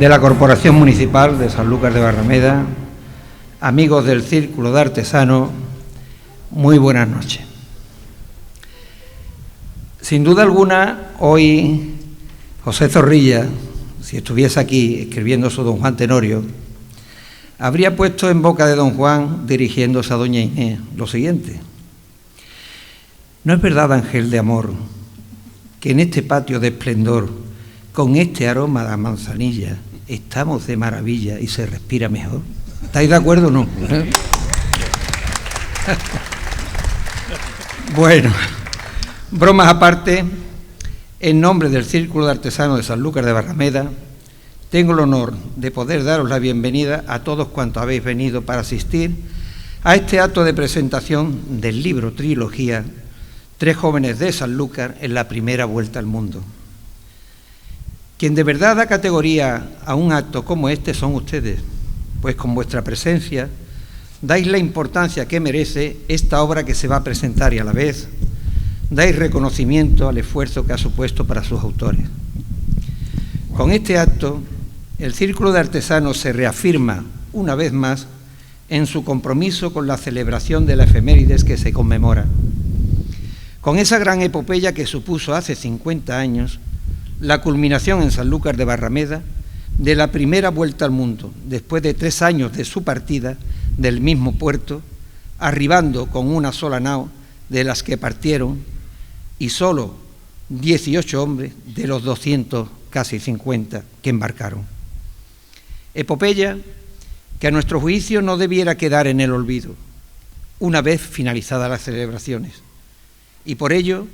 de la Corporación Municipal de Sanlúcar de Barrameda, amigos del Círculo de Artesanos, muy buenas noches. Sin duda alguna, hoy José Zorrilla, si estuviese aquí escribiendo su Don Juan Tenorio, habría puesto en boca de Don Juan, dirigiéndose a Doña Inés, lo siguiente: ¿no es verdad, ángel de amor, que en este patio de esplendor, con este aroma de manzanilla, estamos de maravilla y se respira mejor? ¿Estáis de acuerdo o no? Bueno, bromas aparte, en nombre del Círculo de Artesanos de Sanlúcar de Barrameda, tengo el honor de poder daros la bienvenida a todos cuantos habéis venido para asistir a este acto de presentación del libro Trilogía, Tres jóvenes de Sanlúcar en la primera vuelta al mundo. Quien de verdad da categoría a un acto como este son ustedes, pues con vuestra presencia dais la importancia que merece esta obra que se va a presentar y a la vez dais reconocimiento al esfuerzo que ha supuesto para sus autores. Con este acto, el Círculo de Artesanos se reafirma una vez más en su compromiso con la celebración de la efemérides que se conmemora. Con esa gran epopeya que supuso hace 50 años la culminación en Sanlúcar de Barrameda de la primera vuelta al mundo, después de 3 años de su partida del mismo puerto, arribando con una sola nao de las que partieron y solo 18 hombres de los 200, casi 50, que embarcaron. Epopeya que a nuestro juicio no debiera quedar en el olvido, una vez finalizadas las celebraciones. Y por ello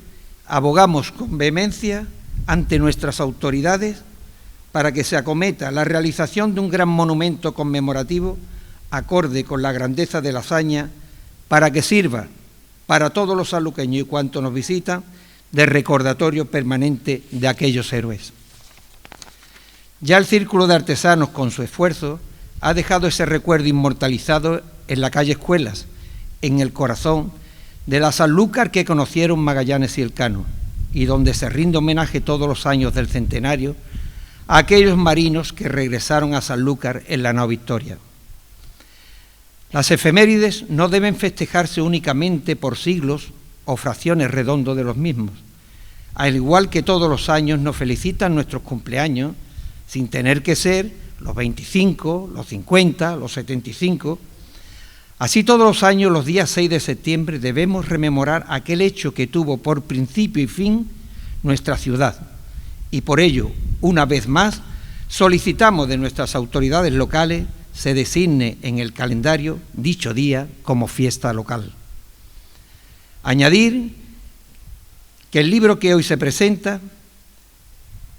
abogamos con vehemencia ante nuestras autoridades para que se acometa la realización de un gran monumento conmemorativo acorde con la grandeza de la hazaña, para que sirva para todos los sanluqueños y cuantos nos visitan de recordatorio permanente de aquellos héroes. Ya el Círculo de Artesanos, con su esfuerzo, ha dejado ese recuerdo inmortalizado en la calle Escuelas, en el corazón de la Sanlúcar que conocieron Magallanes y Elcano, y donde se rinde homenaje todos los años del centenario a aquellos marinos que regresaron a Sanlúcar en la nao Victoria. Las efemérides no deben festejarse únicamente por siglos o fracciones redondos de los mismos. Al igual que todos los años nos felicitan nuestros cumpleaños, sin tener que ser los 25, los 50, los 75. Así todos los años, los días 6 de septiembre, debemos rememorar aquel hecho que tuvo por principio y fin nuestra ciudad. Y por ello, una vez más, solicitamos de nuestras autoridades locales se designe en el calendario dicho día como fiesta local. Añadir que el libro que hoy se presenta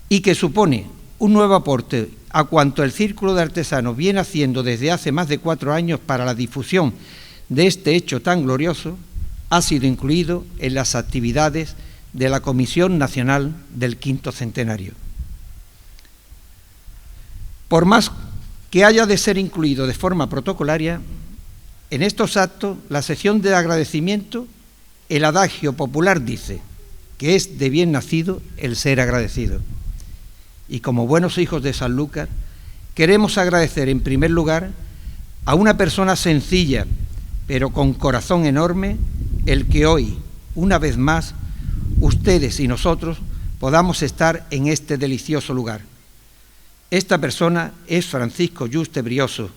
y que supone un nuevo aporte a cuanto el Círculo de Artesanos viene haciendo desde hace más de 4 años para la difusión de este hecho tan glorioso, ha sido incluido en las actividades de la Comisión Nacional del Quinto Centenario. Por más que haya de ser incluido de forma protocolaria, en estos actos, la sesión de agradecimiento, el adagio popular dice que es de bien nacido el ser agradecido. Y como buenos hijos de Sanlúcar, queremos agradecer en primer lugar a una persona sencilla, pero con corazón enorme, el que hoy, una vez más, ustedes y nosotros podamos estar en este delicioso lugar. Esta persona es Francisco Yuste Brioso,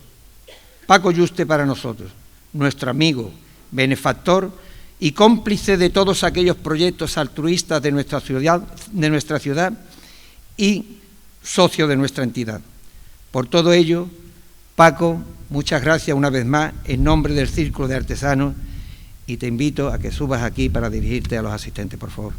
Paco Yuste para nosotros, nuestro amigo, benefactor y cómplice de todos aquellos proyectos altruistas de nuestra ciudad y socio de nuestra entidad. Por todo ello, Paco, muchas gracias una vez más en nombre del Círculo de Artesanos y te invito a que subas aquí para dirigirte a los asistentes, por favor.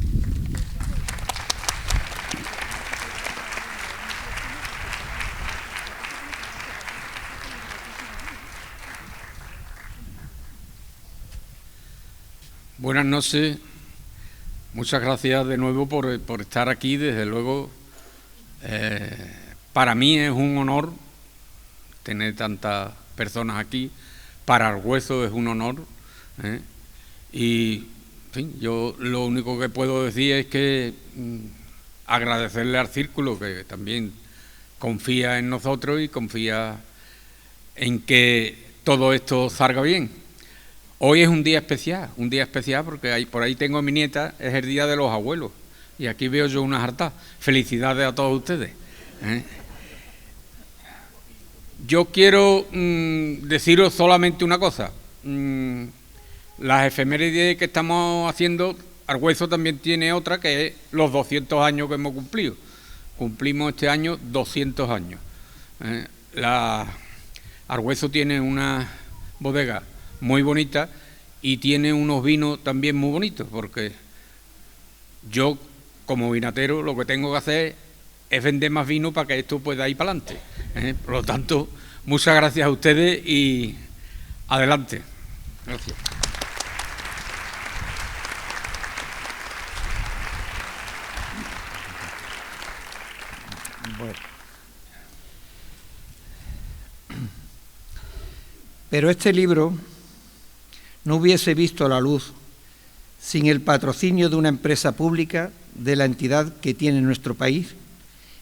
Buenas noches, muchas gracias de nuevo por estar aquí. Desde luego, para mí es un honor tener tantas personas aquí, para Argüezo es un honor, y en fin, yo lo único que puedo decir es que agradecerle al Círculo, que también confía en nosotros y confía en que todo esto salga bien. Hoy es un día especial porque por ahí tengo a mi nieta, es el día de los abuelos, y aquí veo yo una harta. Felicidades a todos ustedes. Yo quiero deciros solamente una cosa. Las efemérides que estamos haciendo, Argüeso también tiene otra, que es los 200 años que hemos cumplido. Cumplimos este año 200 años. Argüeso tiene una bodega muy bonita y tiene unos vinos también muy bonitos, porque yo, como vinatero, lo que tengo que hacer es vender más vino para que esto pueda ir para adelante. Por lo tanto, muchas gracias a ustedes y adelante. Gracias. Bueno. Pero este libro no hubiese visto la luz sin el patrocinio de una empresa pública de la entidad que tiene nuestro país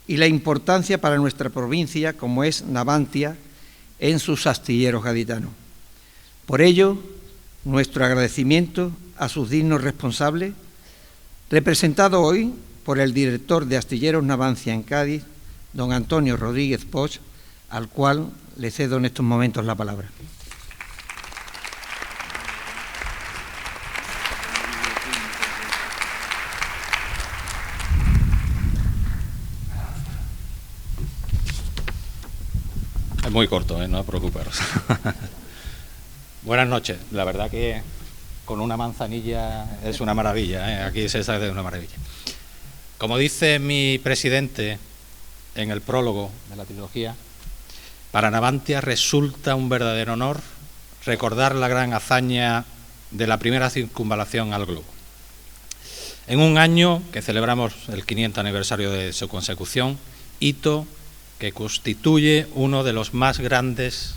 y la importancia para nuestra provincia como es Navantia en sus astilleros gaditanos. Por ello, nuestro agradecimiento a sus dignos responsables, representado hoy por el director de Astilleros Navantia en Cádiz, don Antonio Rodríguez Poch, al cual le cedo en estos momentos la palabra. Es muy corto, no os preocupéis. Buenas noches. La verdad que con una manzanilla es una maravilla, Aquí se sabe de una maravilla. Como dice mi presidente en el prólogo de la trilogía, para Navantia resulta un verdadero honor recordar la gran hazaña de la primera circunvalación al globo. En un año que celebramos el 500 aniversario de su consecución, hito que constituye uno de las más grandes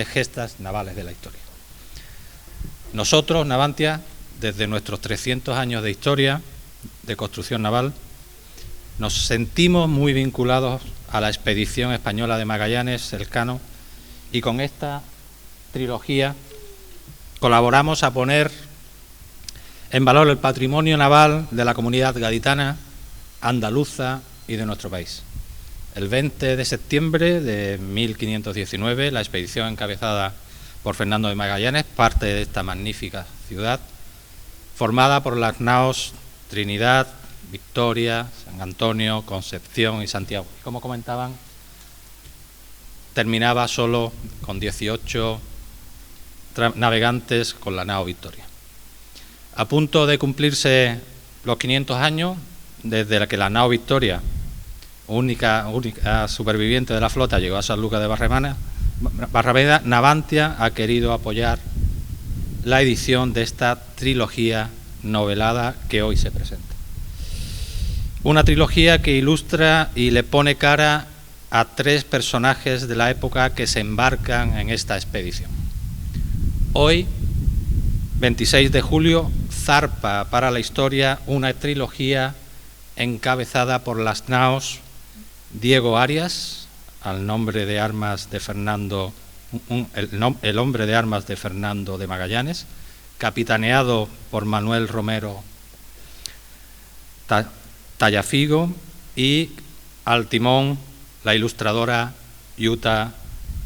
gestas navales de la historia. Nosotros, Navantia, desde nuestros 300 años de historia de construcción naval, nos sentimos muy vinculados a la expedición española de Magallanes, Elcano, y con esta trilogía colaboramos a poner en valor el patrimonio naval de la comunidad gaditana, andaluza y de nuestro país. El 20 de septiembre de 1519, la expedición encabezada por Fernando de Magallanes parte de esta magnífica ciudad, formada por las naos Trinidad, Victoria, San Antonio, Concepción y Santiago. Como comentaban, terminaba solo con 18 navegantes con la nao Victoria. A punto de cumplirse los 500 años desde que la nao Victoria, única superviviente de la flota, llegó a Sanlúcar de Barrameda, Navantia ha querido apoyar la edición de esta trilogía novelada que hoy se presenta. Una trilogía que ilustra y le pone cara a 3 personajes de la época que se embarcan en esta expedición. Hoy, 26 de julio, zarpa para la historia una trilogía encabezada por las naos Diego Arias, al nombre de armas de Fernando, el hombre de armas de Fernando de Magallanes, capitaneado por Manuel Romero Tallafigo, y al timón la ilustradora Yuta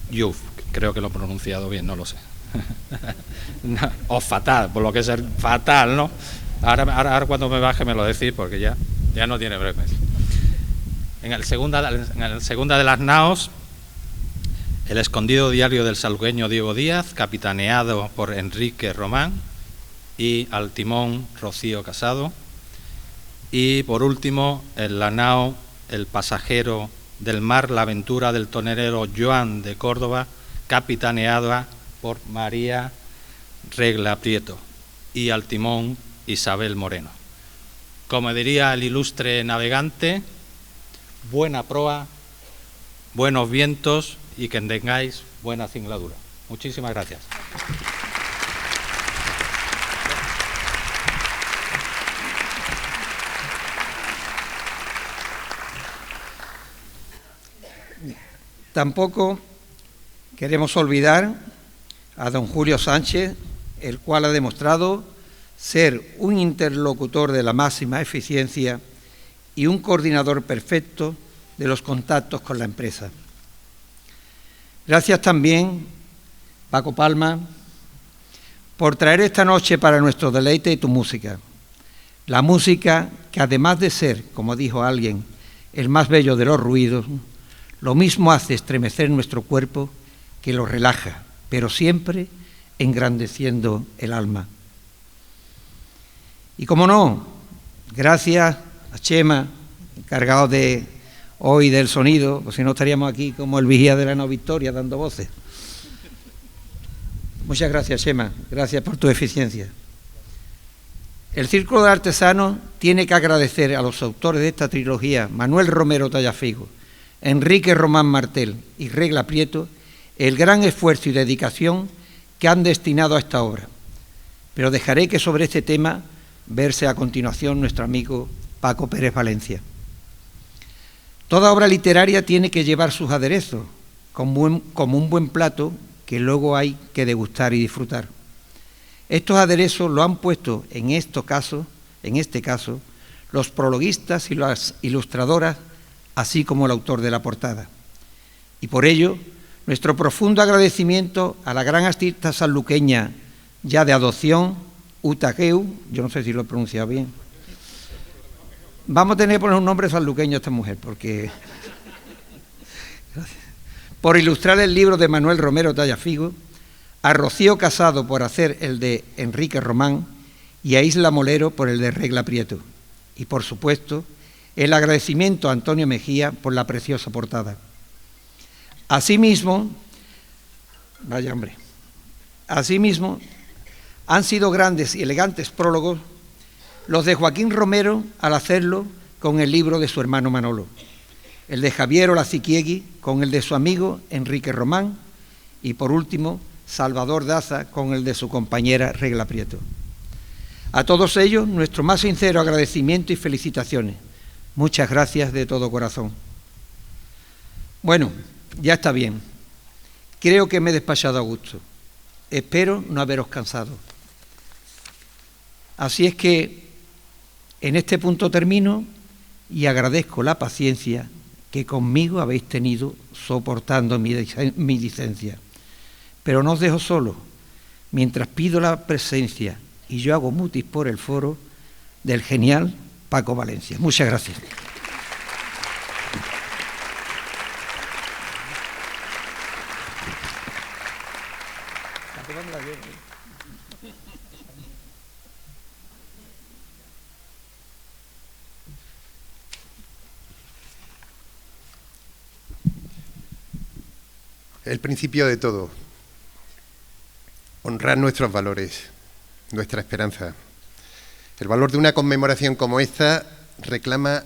Yuf. Creo que lo he pronunciado bien, no lo sé. O fatal, por lo que es fatal, ¿no? Ahora cuando me baje me lo decís, porque ya no tiene breves. En el segunda de las naos, el escondido diario del salgueño Diego Díaz, capitaneado por Enrique Román, y al timón Rocío Casado. Y por último, en la nao El pasajero del mar, la aventura del tonelero Joan de Córdoba, capitaneada por María Regla Prieto, y al timón Isabel Moreno. Como diría el ilustre navegante, buena proa, buenos vientos y que tengáis buena cingladura. Muchísimas gracias. Tampoco queremos olvidar a don Julio Sánchez, el cual ha demostrado ser un interlocutor de la máxima eficiencia y un coordinador perfecto de los contactos con la empresa. Gracias también, Paco Palma, por traer esta noche para nuestro deleite tu música. La música que, además de ser, como dijo alguien, el más bello de los ruidos, lo mismo hace estremecer nuestro cuerpo que lo relaja, pero siempre engrandeciendo el alma. Y como no, gracias a Chema, encargado de hoy del sonido, pues si no estaríamos aquí como el vigía de la No Victoria dando voces. Muchas gracias, Chema, gracias por tu eficiencia. El Círculo de Artesanos tiene que agradecer a los autores de esta trilogía, Manuel Romero Tallafigo, Enrique Román Martel y Regla Prieto, el gran esfuerzo y dedicación que han destinado a esta obra. Pero dejaré que sobre este tema verse a continuación nuestro amigo Paco Pérez Valencia. Toda obra literaria tiene que llevar sus aderezos, como un buen plato que luego hay que degustar y disfrutar. Estos aderezos lo han puesto en este caso, los prologuistas y las ilustradoras, así como el autor de la portada. Y por ello, nuestro profundo agradecimiento a la gran artista sanluqueña ya de adopción, Utaqueu, yo no sé si lo he pronunciado bien. Vamos a tener que poner un nombre sanluqueño a esta mujer, porque... por ilustrar el libro de Manuel Romero Tallafigo, a Rocío Casado por hacer el de Enrique Román y a Isla Molero por el de Regla Prieto. Y, por supuesto, el agradecimiento a Antonio Mejía por la preciosa portada. Asimismo, han sido grandes y elegantes prólogos los de Joaquín Romero al hacerlo con el libro de su hermano Manolo, el de Javier Olaziquiegui con el de su amigo Enrique Román y, por último, Salvador Daza con el de su compañera Regla Prieto. A todos ellos, nuestro más sincero agradecimiento y felicitaciones. Muchas gracias de todo corazón. Bueno, ya está bien. Creo que me he despachado a gusto. Espero no haberos cansado. Así es que en este punto termino y agradezco la paciencia que conmigo habéis tenido soportando mi licencia. Pero no os dejo solo, mientras pido la presencia y yo hago mutis por el foro del genial Paco Valencia. Muchas gracias. El principio de todo, honrar nuestros valores, nuestra esperanza. El valor de una conmemoración como esta reclama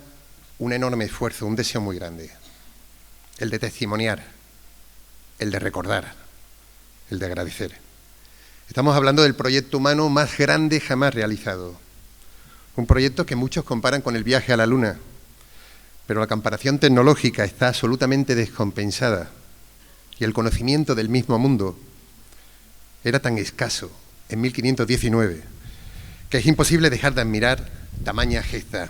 un enorme esfuerzo, un deseo muy grande. El de testimoniar, el de recordar, el de agradecer. Estamos hablando del proyecto humano más grande jamás realizado. Un proyecto que muchos comparan con el viaje a la Luna, pero la comparación tecnológica está absolutamente descompensada y el conocimiento del mismo mundo era tan escaso en 1519 que es imposible dejar de admirar tamaña gesta.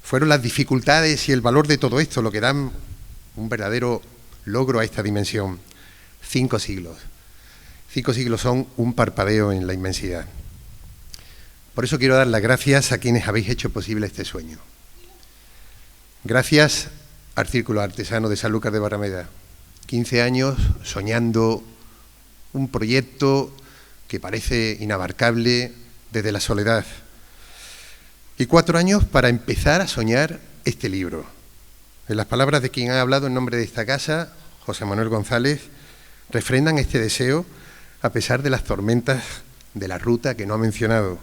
Fueron las dificultades y el valor de todo esto lo que dan un verdadero logro a esta dimensión. 5 siglos. 5 siglos son un parpadeo en la inmensidad. Por eso quiero dar las gracias a quienes habéis hecho posible este sueño. Gracias al Círculo Artesano de Sanlúcar de Barrameda. 15 años soñando un proyecto que parece inabarcable desde la soledad. Y 4 años para empezar a soñar este libro. En las palabras de quien ha hablado en nombre de esta casa, José Manuel González, refrendan este deseo a pesar de las tormentas de la ruta que no ha mencionado.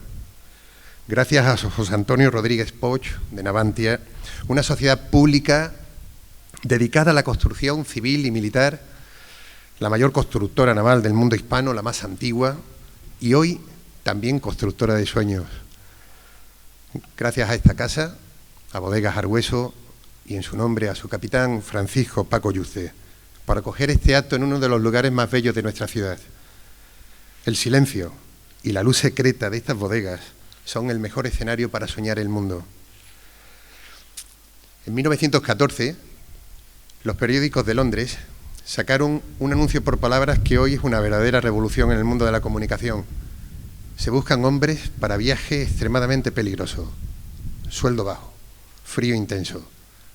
Gracias a José Antonio Rodríguez Poch, de Navantia, una sociedad pública dedicada a la construcción civil y militar, la mayor constructora naval del mundo hispano, la más antigua, y hoy también constructora de sueños. Gracias a esta casa, a Bodegas Argüeso, y en su nombre a su capitán Francisco Paco Yuce, para acoger este acto en uno de los lugares más bellos de nuestra ciudad. El silencio y la luz secreta de estas bodegas son el mejor escenario para soñar el mundo. En 1914, los periódicos de Londres sacaron un anuncio por palabras que hoy es una verdadera revolución en el mundo de la comunicación. Se buscan hombres para viaje extremadamente peligroso, sueldo bajo, frío intenso,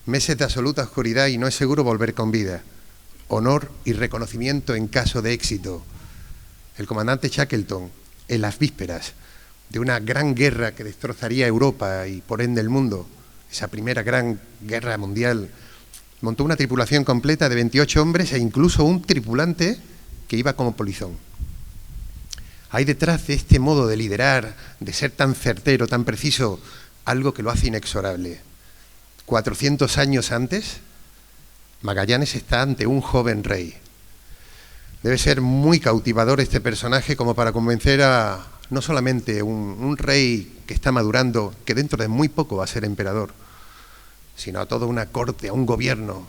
meses de absoluta oscuridad y no es seguro volver con vida, honor y reconocimiento en caso de éxito. El comandante Shackleton, en las vísperas de una gran guerra que destrozaría Europa y por ende el mundo, esa primera gran guerra mundial, montó una tripulación completa de 28 hombres e incluso un tripulante que iba como polizón. Hay detrás de este modo de liderar, de ser tan certero, tan preciso, algo que lo hace inexorable. 400 años antes, Magallanes está ante un joven rey. Debe ser muy cautivador este personaje como para convencer a no solamente un rey que está madurando, que dentro de muy poco va a ser emperador, sino a toda una corte, a un gobierno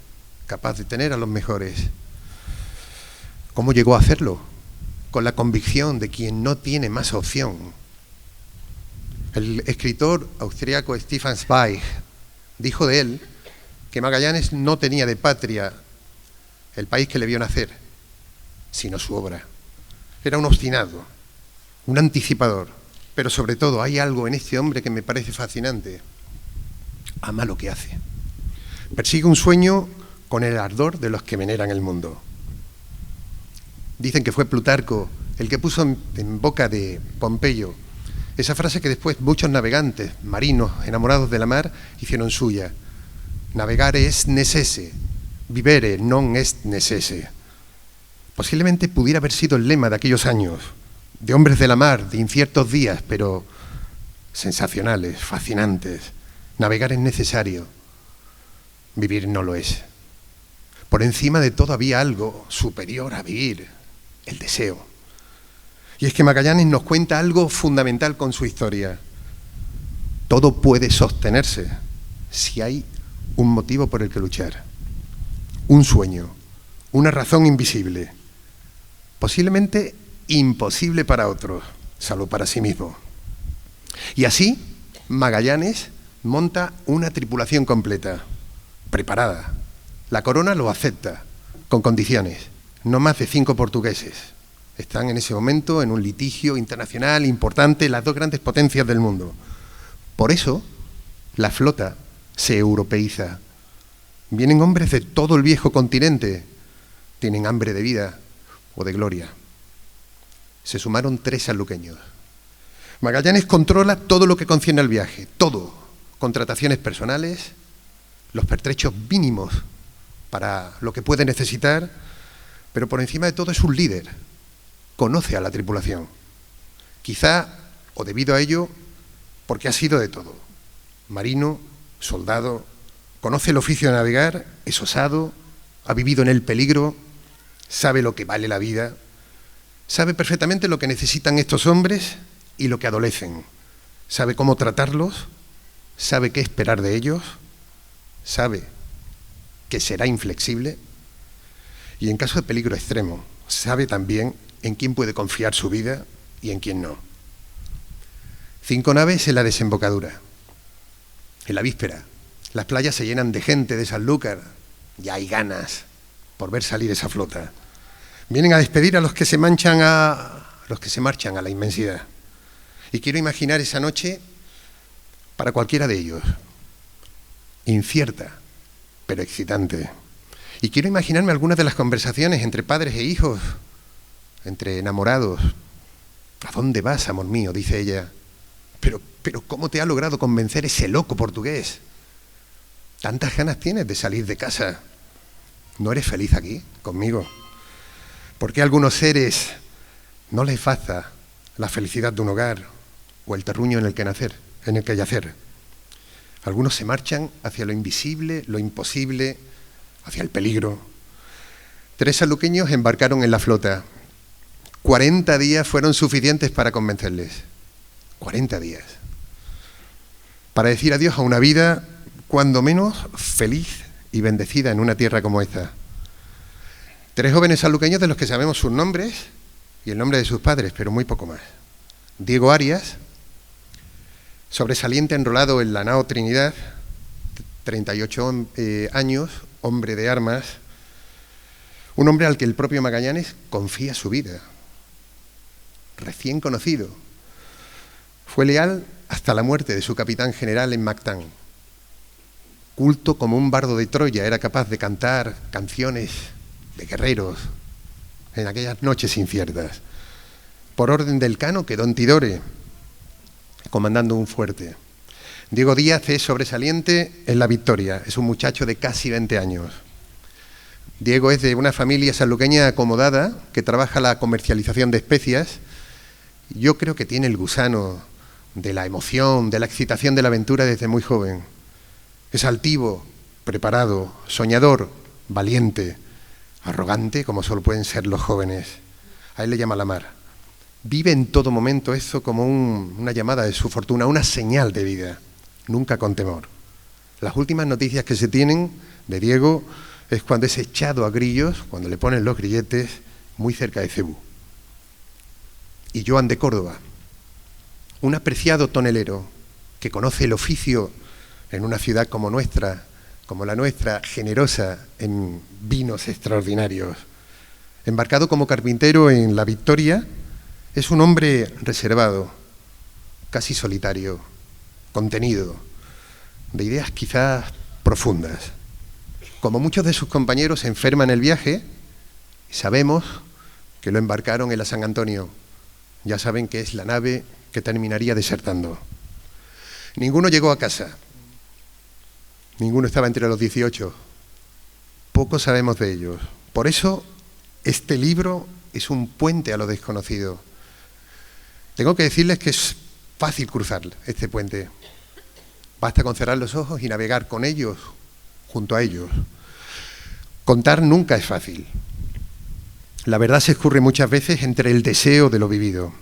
capaz de tener a los mejores. ¿Cómo llegó a hacerlo? Con la convicción de quien no tiene más opción. El escritor austriaco Stefan Zweig dijo de él que Magallanes no tenía de patria el país que le vio nacer, sino su obra. Era un obstinado, un anticipador, pero sobre todo hay algo en este hombre que me parece fascinante. Ama lo que hace. Persigue un sueño con el ardor de los que veneran el mundo. Dicen que fue Plutarco el que puso en boca de Pompeyo esa frase que después muchos navegantes, marinos, enamorados de la mar, hicieron suya. Navegare est necesse, vivere non est necesse. Posiblemente pudiera haber sido el lema de aquellos años, de hombres de la mar, de inciertos días, pero sensacionales, fascinantes. Navegar es necesario, vivir no lo es. Por encima de todo había algo superior a vivir, el deseo. Y es que Magallanes nos cuenta algo fundamental con su historia. Todo puede sostenerse si hay un motivo por el que luchar, un sueño, una razón invisible, posiblemente imposible para otros, salvo para sí mismo. Y así, Magallanes monta una tripulación completa, preparada. La corona lo acepta, con condiciones, no más de 5 portugueses. Están en ese momento en un litigio internacional importante, las dos grandes potencias del mundo. Por eso, la flota se europeiza. Vienen hombres de todo el viejo continente, tienen hambre de vida o de gloria. Se sumaron 3 sanluqueños. Magallanes controla todo lo que concierne al viaje, todo. Contrataciones personales, los pertrechos mínimos para lo que puede necesitar, pero por encima de todo es un líder. Conoce a la tripulación. Quizá, o debido a ello, porque ha sido de todo. Marino, soldado, conoce el oficio de navegar, es osado, ha vivido en el peligro, sabe lo que vale la vida, sabe perfectamente lo que necesitan estos hombres y lo que adolecen, sabe cómo tratarlos, sabe qué esperar de ellos, sabe que será inflexible y en caso de peligro extremo, sabe también en quién puede confiar su vida y en quién no. 5 naves en la desembocadura. En la víspera, las playas se llenan de gente de Sanlúcar. Ya hay ganas por ver salir esa flota. Vienen a despedir a los que se marchan a la inmensidad. Y quiero imaginar esa noche para cualquiera de ellos. Incierta, pero excitante. Y quiero imaginarme algunas de las conversaciones entre padres e hijos, entre enamorados. ¿A dónde vas, amor mío?, dice ella. Pero ¿cómo te ha logrado convencer ese loco portugués? ¿Tantas ganas tienes de salir de casa? ¿No eres feliz aquí, conmigo? ¿Por qué a algunos seres no les basta la felicidad de un hogar o el terruño en el que yacer? Algunos se marchan hacia lo invisible, lo imposible, hacia el peligro. 3 sanluqueños embarcaron en la flota. 40 días fueron suficientes para convencerles. 40 días. Para decir adiós a una vida, cuando menos, feliz y bendecida en una tierra como esta. 3 jóvenes sanluqueños de los que sabemos sus nombres y el nombre de sus padres, pero muy poco más. Diego Arias, sobresaliente enrolado en la nao Trinidad, 38 años, hombre de armas, un hombre al que el propio Magallanes confía su vida, recién conocido. Fue leal hasta la muerte de su capitán general en Mactán. Culto como un bardo de Troya, era capaz de cantar canciones de guerreros en aquellas noches inciertas. Por orden del Cano quedó en Tidore, comandando un fuerte. Diego Díaz es sobresaliente en La Victoria, es un muchacho de casi 20 años. Diego es de una familia sanluqueña acomodada que trabaja la comercialización de especias. Yo creo que tiene el gusano de la emoción, de la excitación de la aventura desde muy joven. Es altivo, preparado, soñador, valiente, arrogante, como solo pueden ser los jóvenes. A él le llama la mar. Vive en todo momento eso como una llamada de su fortuna, una señal de vida, nunca con temor. Las últimas noticias que se tienen de Diego es cuando es echado a grillos, cuando le ponen los grilletes, muy cerca de Cebú. Y Joan de Córdoba, un apreciado tonelero que conoce el oficio en una ciudad como la nuestra, generosa en vinos extraordinarios. Embarcado como carpintero en La Victoria, es un hombre reservado, casi solitario, contenido, de ideas quizás profundas. Como muchos de sus compañeros se enferma en el viaje, sabemos que lo embarcaron en la San Antonio. Ya saben que es la nave que terminaría desertando. Ninguno llegó a casa. Ninguno estaba entre los 18. Poco sabemos de ellos. Por eso, este libro es un puente a lo desconocido. Tengo que decirles que es fácil cruzar este puente. Basta con cerrar los ojos y navegar con ellos, junto a ellos. Contar nunca es fácil. La verdad se escurre muchas veces entre el deseo de lo vivido.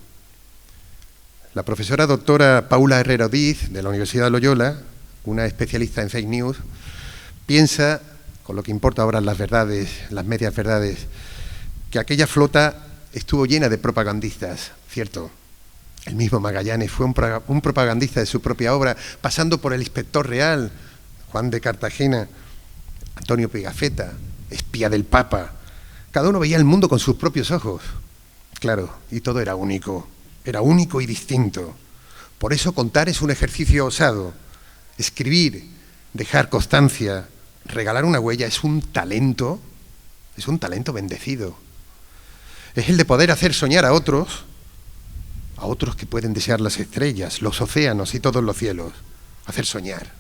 La profesora doctora Paula Herrera Diz, de la Universidad de Loyola, una especialista en fake news, piensa, con lo que importa ahora las verdades, las medias verdades, que aquella flota estuvo llena de propagandistas, ¿cierto? El mismo Magallanes fue un propagandista de su propia obra, pasando por el inspector real, Juan de Cartagena, Antonio Pigafetta, espía del Papa. Cada uno veía el mundo con sus propios ojos. Claro, y todo era único y distinto. Por eso contar es un ejercicio osado. Escribir, dejar constancia, regalar una huella es un talento bendecido. Es el de poder hacer soñar a otros que pueden desear las estrellas, los océanos y todos los cielos. Hacer soñar.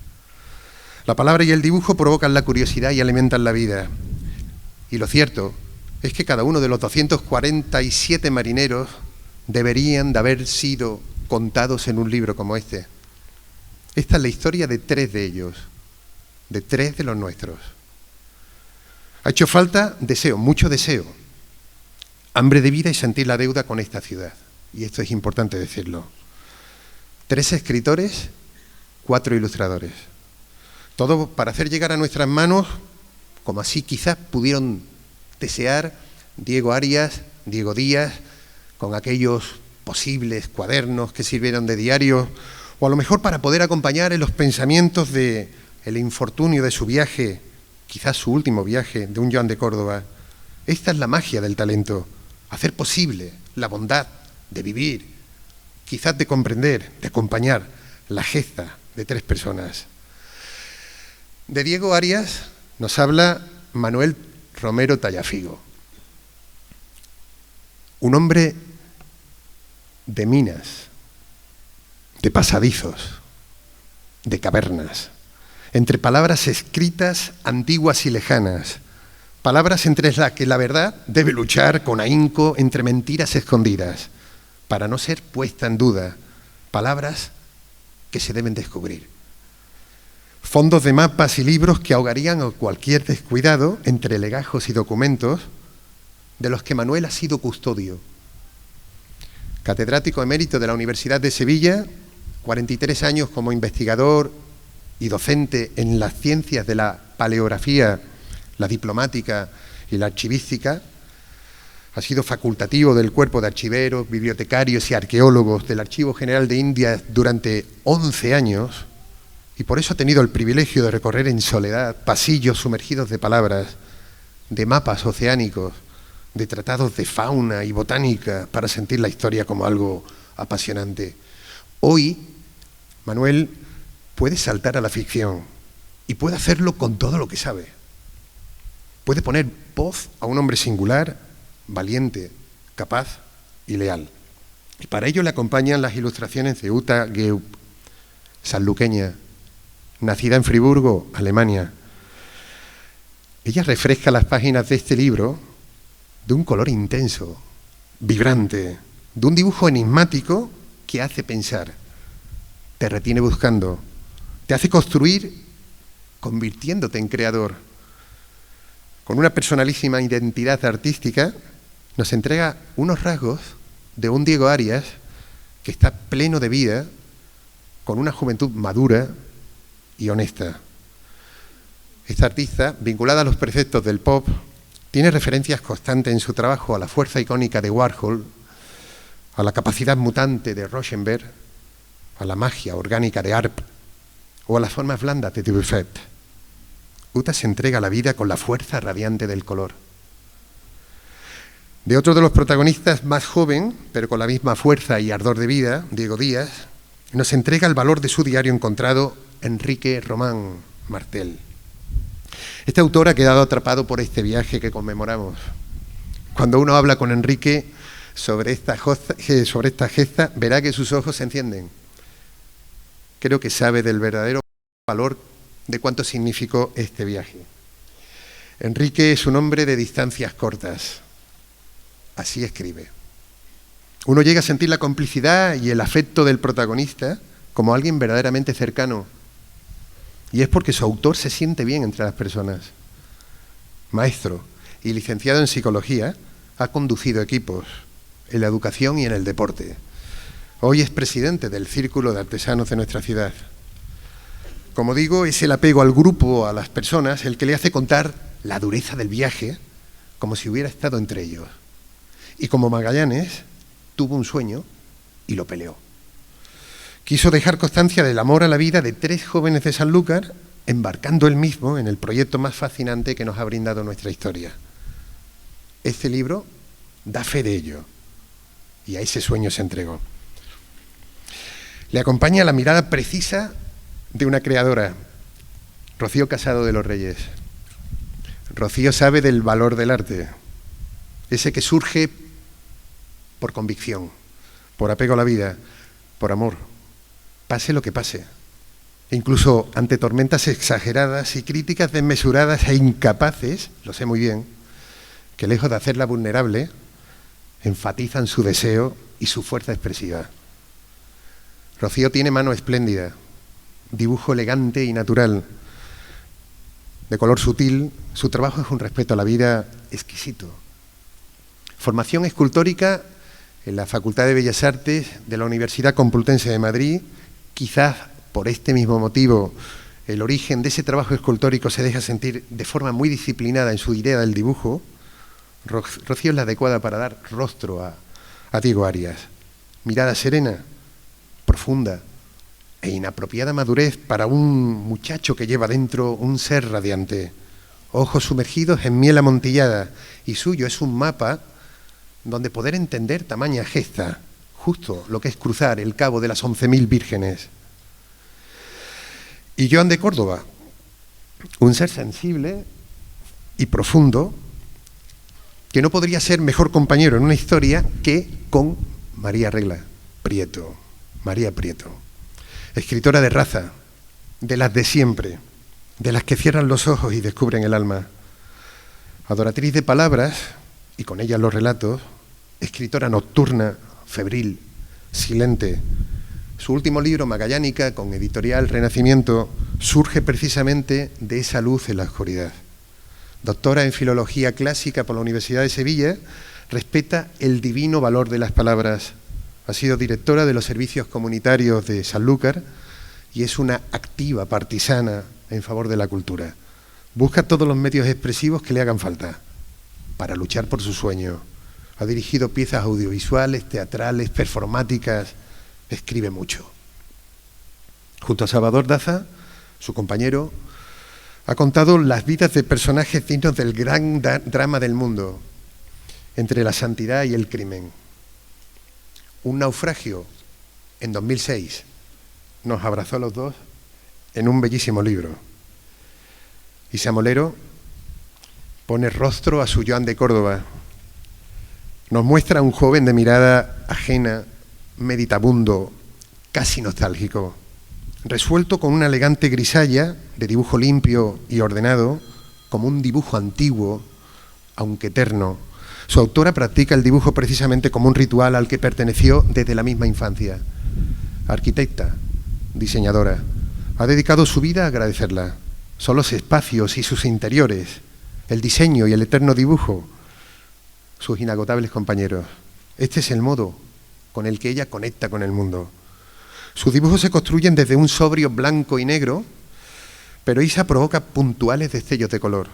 La palabra y el dibujo provocan la curiosidad y alimentan la vida. Y lo cierto es que cada uno de los 247 marineros deberían de haber sido contados en un libro como este. Esta es la historia de 3 de ellos, de 3 de los nuestros. Ha hecho falta deseo, mucho deseo, hambre de vida y sentir la deuda con esta ciudad. Y esto es importante decirlo. 3 escritores, 4 ilustradores. Todo para hacer llegar a nuestras manos, como así quizás pudieron desear Diego Arias, Diego Díaz, con aquellos posibles cuadernos que sirvieron de diario, o a lo mejor para poder acompañar en los pensamientos del infortunio de su viaje, quizás su último viaje, de un Joan de Córdoba. Esta es la magia del talento, hacer posible la bondad de vivir, quizás de comprender, de acompañar la gesta de 3 personas. De Diego Arias nos habla Manuel Romero Tallafigo, un hombre de minas, de pasadizos, de cavernas, entre palabras escritas antiguas y lejanas, palabras entre las que la verdad debe luchar con ahínco entre mentiras escondidas, para no ser puesta en duda, palabras que se deben descubrir. Fondos de mapas y libros que ahogarían a cualquier descuidado entre legajos y documentos de los que Manuel ha sido custodio. Catedrático emérito de la Universidad de Sevilla, 43 años como investigador y docente en las ciencias de la paleografía, la diplomática y la archivística, ha sido facultativo del cuerpo de archiveros, bibliotecarios y arqueólogos del Archivo General de Indias durante 11 años, y por eso ha tenido el privilegio de recorrer en soledad pasillos sumergidos de palabras, de mapas oceánicos, de tratados de fauna y botánica para sentir la historia como algo apasionante. Hoy, Manuel puede saltar a la ficción y puede hacerlo con todo lo que sabe. Puede poner voz a un hombre singular, valiente, capaz y leal. Y para ello le acompañan las ilustraciones de Uta Geup, sanluqueña, nacida en Friburgo, Alemania. Ella refresca las páginas de este libro de un color intenso, vibrante, de un dibujo enigmático que hace pensar, te retiene buscando, te hace construir convirtiéndote en creador. Con una personalísima identidad artística, nos entrega unos rasgos de un Diego Arias que está pleno de vida, con una juventud madura y honesta. Esta artista, vinculada a los preceptos del pop, tiene referencias constantes en su trabajo a la fuerza icónica de Warhol, a la capacidad mutante de Rauschenberg, a la magia orgánica de Arp o a las formas blandas de Dubuffet. Uta se entrega a la vida con la fuerza radiante del color. De otro de los protagonistas, más joven, pero con la misma fuerza y ardor de vida, Diego Díaz, nos entrega el valor de su diario encontrado, Enrique Román Martel. Este autor ha quedado atrapado por este viaje que conmemoramos. Cuando uno habla con Enrique sobre esta gesta, verá que sus ojos se encienden. Creo que sabe del verdadero valor de cuánto significó este viaje. Enrique es un hombre de distancias cortas. Así escribe. Uno llega a sentir la complicidad y el afecto del protagonista como alguien verdaderamente cercano. Y es porque su autor se siente bien entre las personas. Maestro y licenciado en psicología, ha conducido equipos en la educación y en el deporte. Hoy es presidente del Círculo de Artesanos de nuestra ciudad. Como digo, es el apego al grupo, a las personas, el que le hace contar la dureza del viaje como si hubiera estado entre ellos. Y como Magallanes, tuvo un sueño y lo peleó. Quiso dejar constancia del amor a la vida de 3 jóvenes de Sanlúcar, embarcando él mismo en el proyecto más fascinante que nos ha brindado nuestra historia. Este libro da fe de ello, y a ese sueño se entregó. Le acompaña la mirada precisa de una creadora, Rocío Casado de los Reyes. Rocío sabe del valor del arte, ese que surge por convicción, por apego a la vida, por amor, pase lo que pase, incluso ante tormentas exageradas y críticas desmesuradas e incapaces, lo sé muy bien, que lejos de hacerla vulnerable, enfatizan su deseo y su fuerza expresiva. Rocío tiene mano espléndida, dibujo elegante y natural, de color sutil. Su trabajo es un respeto a la vida exquisito. Formación escultórica en la Facultad de Bellas Artes de la Universidad Complutense de Madrid. Quizás por este mismo motivo el origen de ese trabajo escultórico se deja sentir de forma muy disciplinada en su idea del dibujo. Rocío es la adecuada para dar rostro a Diego Arias. Mirada serena, profunda e inapropiada madurez para un muchacho que lleva dentro un ser radiante. Ojos sumergidos en miel amontillada, y suyo es un mapa donde poder entender tamaña gesta, justo lo que es cruzar el cabo de las 11.000 vírgenes. Y Joan de Córdoba, un ser sensible y profundo, que no podría ser mejor compañero en una historia que con María Prieto, escritora de raza, de las de siempre, de las que cierran los ojos y descubren el alma, adoratriz de palabras y con ellas los relatos, escritora nocturna, febril, silente. Su último libro, Magallánica, con editorial Renacimiento, surge precisamente de esa luz en la oscuridad. Doctora en Filología Clásica por la Universidad de Sevilla, respeta el divino valor de las palabras. Ha sido directora de los servicios comunitarios de Sanlúcar y es una activa partisana en favor de la cultura. Busca todos los medios expresivos que le hagan falta. para luchar por su sueño. Ha dirigido piezas audiovisuales, teatrales, performáticas, escribe mucho. Junto a Salvador Daza, su compañero, ha contado las vidas de personajes dignos del gran drama del mundo, entre la santidad y el crimen. Un naufragio, en 2006, nos abrazó a los dos en un bellísimo libro. Isa Molero pone rostro a su Joan de Córdoba. Nos muestra a un joven de mirada ajena, meditabundo, casi nostálgico, resuelto con una elegante grisalla de dibujo limpio y ordenado, como un dibujo antiguo, aunque eterno. Su autora practica el dibujo precisamente como un ritual al que perteneció desde la misma infancia. Arquitecta, diseñadora, ha dedicado su vida a agradecerla. Son los espacios y sus interiores, el diseño y el eterno dibujo, sus inagotables compañeros. Este es el modo con el que ella conecta con el mundo. Sus dibujos se construyen desde un sobrio blanco y negro, pero Isa provoca puntuales destellos de color,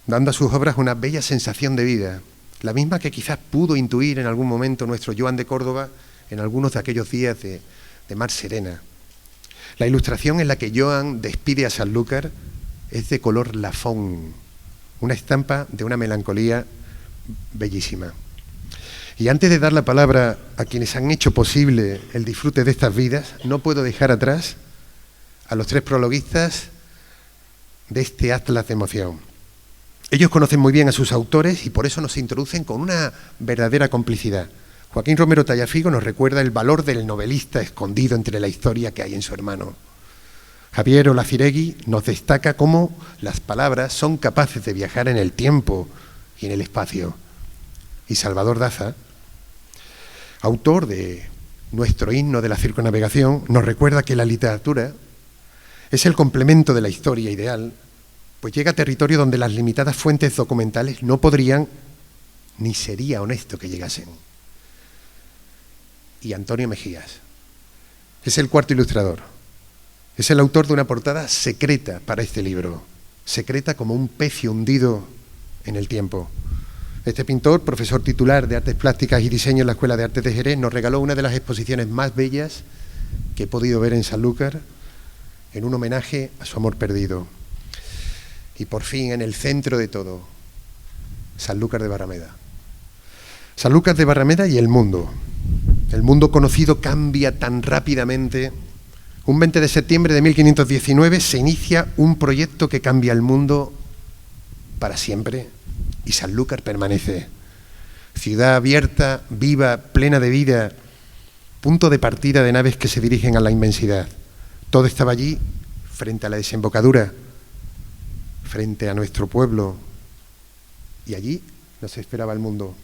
dando a sus obras una bella sensación de vida, la misma que quizás pudo intuir en algún momento nuestro Joan de Córdoba en algunos de aquellos días de mar serena. La ilustración en la que Joan despide a Sanlúcar es de color lafón, una estampa de una melancolía bellísima. Y antes de dar la palabra a quienes han hecho posible el disfrute de estas vidas, no puedo dejar atrás a los tres prologuistas de este atlas de emoción. Ellos conocen muy bien a sus autores y por eso nos introducen con una verdadera complicidad. Joaquín Romero Tallafigo nos recuerda el valor del novelista escondido entre la historia que hay en su hermano. Javier Olaciregui nos destaca cómo las palabras son capaces de viajar en el tiempo y en el espacio. Y Salvador Daza, autor de nuestro himno de la circunnavegación, nos recuerda que la literatura es el complemento de la historia ideal, pues llega a territorio donde las limitadas fuentes documentales no podrían, ni sería honesto que llegasen. Y Antonio Mejías es el cuarto ilustrador. Es el autor de una portada secreta para este libro, secreta como un pecio hundido en el tiempo. Este pintor, profesor titular de Artes Plásticas y Diseño en la Escuela de Artes de Jerez, nos regaló una de las exposiciones más bellas que he podido ver en Sanlúcar, en un homenaje a su amor perdido. Y por fin, en el centro de todo, Sanlúcar de Barrameda. Sanlúcar de Barrameda y el mundo. El mundo conocido cambia tan rápidamente. Un 20 de septiembre de 1519 se inicia un proyecto que cambia el mundo para siempre y Sanlúcar permanece. Ciudad abierta, viva, plena de vida, punto de partida de naves que se dirigen a la inmensidad. Todo estaba allí, frente a la desembocadura, frente a nuestro pueblo, y allí nos esperaba el mundo.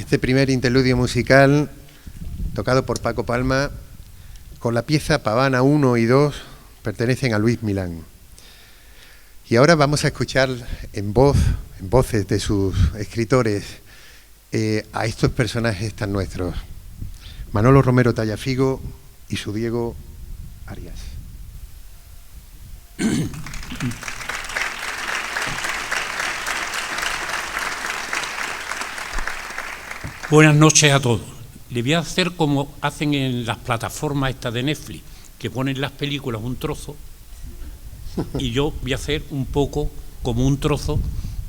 Este primer interludio musical, tocado por Paco Palma, con la pieza Pavana 1 y 2, pertenecen a Luis Milán. Y ahora vamos a escuchar en voces de sus escritores, a estos personajes tan nuestros. Manolo Romero Tallafigo y su Diego Arias. Buenas noches a todos. Le voy a hacer como hacen en las plataformas estas de Netflix, que ponen las películas un trozo, y yo voy a hacer un poco como un trozo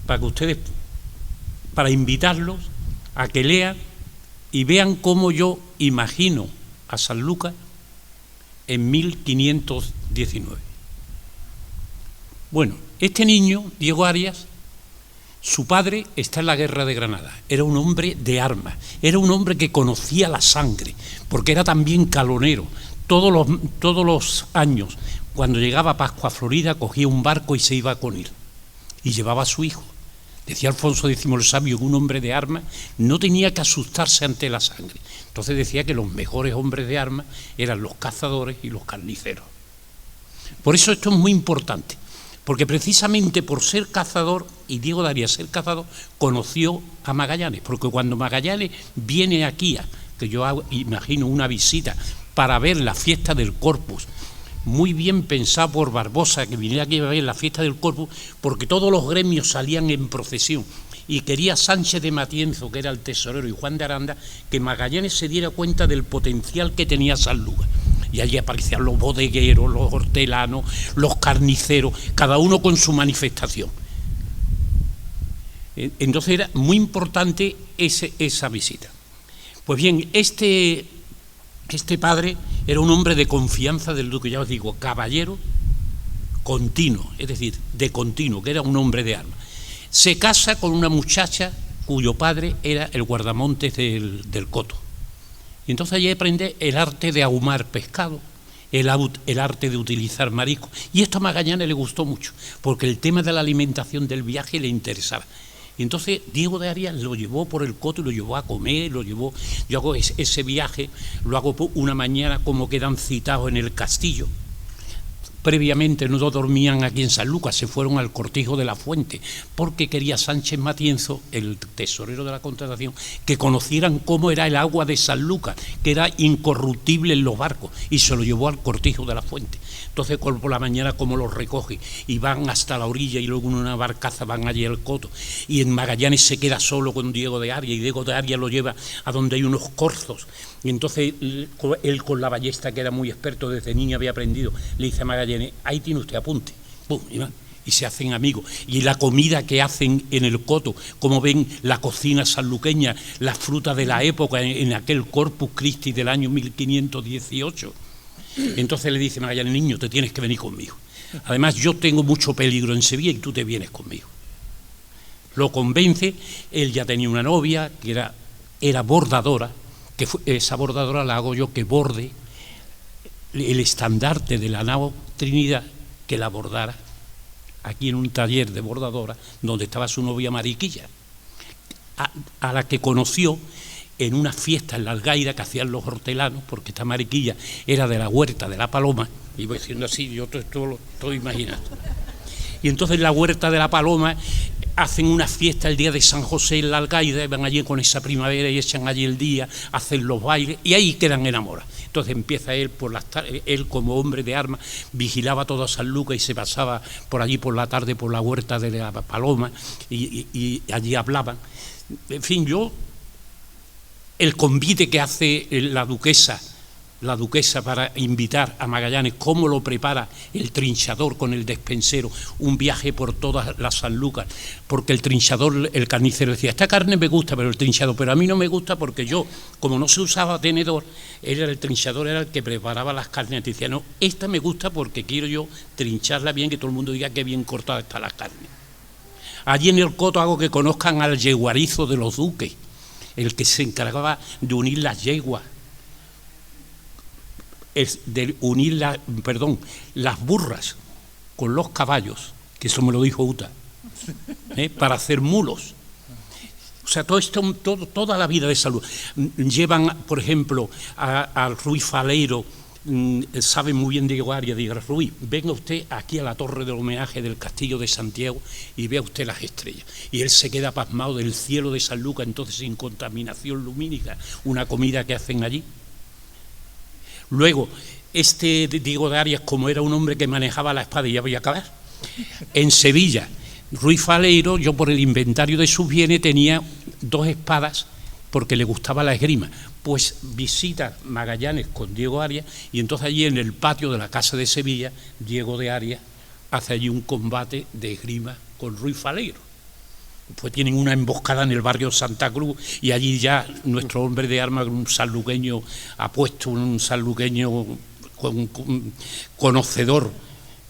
para que ustedes, para invitarlos a que lean y vean cómo yo imagino a Sanlúcar en 1519. Bueno, este niño, Diego Arias, su padre está en la guerra de Granada, era un hombre de armas, era un hombre que conocía la sangre, porque era también calonero. Todos los años, cuando llegaba Pascua Florida, cogía un barco y se iba con él, y llevaba a su hijo. Decía Alfonso X el Sabio que un hombre de armas no tenía que asustarse ante la sangre. Entonces decía que los mejores hombres de armas eran los cazadores y los carniceros. Por eso esto es muy importante, porque precisamente por ser cazador, y Diego de Arias ser cazador, conoció a Magallanes, porque cuando Magallanes viene aquí, que yo imagino una visita para ver la fiesta del Corpus, muy bien pensado por Barbosa, que viniera aquí a ver la fiesta del Corpus, porque todos los gremios salían en procesión, y quería Sánchez de Matienzo, que era el tesorero, y Juan de Aranda, que Magallanes se diera cuenta del potencial que tenía Sanlúcar. Y allí aparecían los bodegueros, los hortelanos, los carniceros, cada uno con su manifestación. Entonces era muy importante esa visita. Pues bien, este padre era un hombre de confianza del duque, ya os digo, caballero continuo, es decir, de continuo, que era un hombre de armas. Se casa con una muchacha cuyo padre era el guardamontes del Coto. Y entonces allí aprende el arte de ahumar pescado, el arte de utilizar marisco. Y esto a Magallanes le gustó mucho, porque el tema de la alimentación del viaje le interesaba. Y entonces Diego de Arias lo llevó por el Coto y lo llevó a comer, yo hago ese viaje, lo hago por una mañana como quedan citados en el castillo. Previamente no dormían aquí en Sanlúcar, se fueron al Cortijo de la Fuente, porque quería Sánchez Matienzo, el tesorero de la Contratación, que conocieran cómo era el agua de Sanlúcar, que era incorruptible en los barcos, y se lo llevó al Cortijo de la Fuente. Entonces por la mañana como los recoge y van hasta la orilla y luego en una barcaza van allí al Coto, y en Magallanes se queda solo con Diego de Arias, y Diego de Arias lo lleva a donde hay unos corzos, y entonces él con la ballesta, que era muy experto, desde niño había aprendido, le dice a Magallanes: ahí tiene usted, apunte. ¡Pum! Y se hacen amigos. Y la comida que hacen en el Coto, como ven la cocina sanluqueña, las frutas de la época, en aquel Corpus Christi del año 1518. Entonces le dice Magallanes: niño, te tienes que venir conmigo. Además, yo tengo mucho peligro en Sevilla y tú te vienes conmigo. Lo convence. Él ya tenía una novia que era bordadora, que esa bordadora la hago yo, que borde el estandarte de la nao Trinidad, que la bordara aquí en un taller de bordadora donde estaba su novia Mariquilla, a la que conoció en una fiesta en la Algaida que hacían los hortelanos, porque esta Mariquilla era de la Huerta de la Paloma, y voy diciendo así, yo todo lo estoy imaginando. Y entonces en la Huerta de la Paloma hacen una fiesta el día de San José en la Algaida, van allí con esa primavera y echan allí el día, hacen los bailes y ahí quedan enamorados. Entonces empieza él por las tardes, él como hombre de armas vigilaba toda Sanlúcar y se pasaba por allí por la tarde por la Huerta de la Paloma y allí hablaban. En fin, el convite que hace la duquesa para invitar a Magallanes, cómo lo prepara el trinchador con el despensero, un viaje por todas las Sanlúcar, porque el trinchador, el carnicero decía: esta carne me gusta, pero el trinchador, pero a mí no me gusta, porque yo, como no se usaba tenedor, el trinchador era el que preparaba las carnes, y decía: no, esta me gusta porque quiero yo trincharla bien, que todo el mundo diga que bien cortada está la carne. Allí en el Coto hago que conozcan al yeguarizo de los duques, el que se encargaba de unir las yeguas, de unir las burras con los caballos, que eso me lo dijo Uta, para hacer mulos. O sea, todo esto, toda la vida de salud. Llevan, por ejemplo, al Ruiz Faleiro, sabe muy bien Diego Arias, diga, Ruiz, venga usted aquí a la torre del homenaje del Castillo de Santiago y vea usted las estrellas. Y él se queda pasmado del cielo de San Lucas, entonces sin contaminación lumínica, una comida que hacen allí. Luego, Diego de Arias, como era un hombre que manejaba la espada, y ya voy a acabar, en Sevilla, Ruiz Faleiro, yo por el inventario de sus bienes tenía 2 espadas porque le gustaba la esgrima. Pues visita Magallanes con Diego Arias y entonces allí en el patio de la Casa de Sevilla, Diego de Arias hace allí un combate de esgrima con Ruiz Faleiro. Pues tienen una emboscada en el barrio Santa Cruz y allí ya nuestro hombre de armas, un sanluqueño apuesto, un sanluqueño conocedor,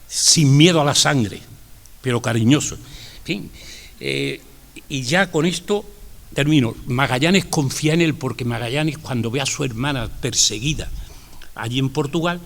sin miedo a la sangre, pero cariñoso. En fin, y ya con esto termino. Magallanes confía en él porque Magallanes, cuando ve a su hermana perseguida allí en Portugal,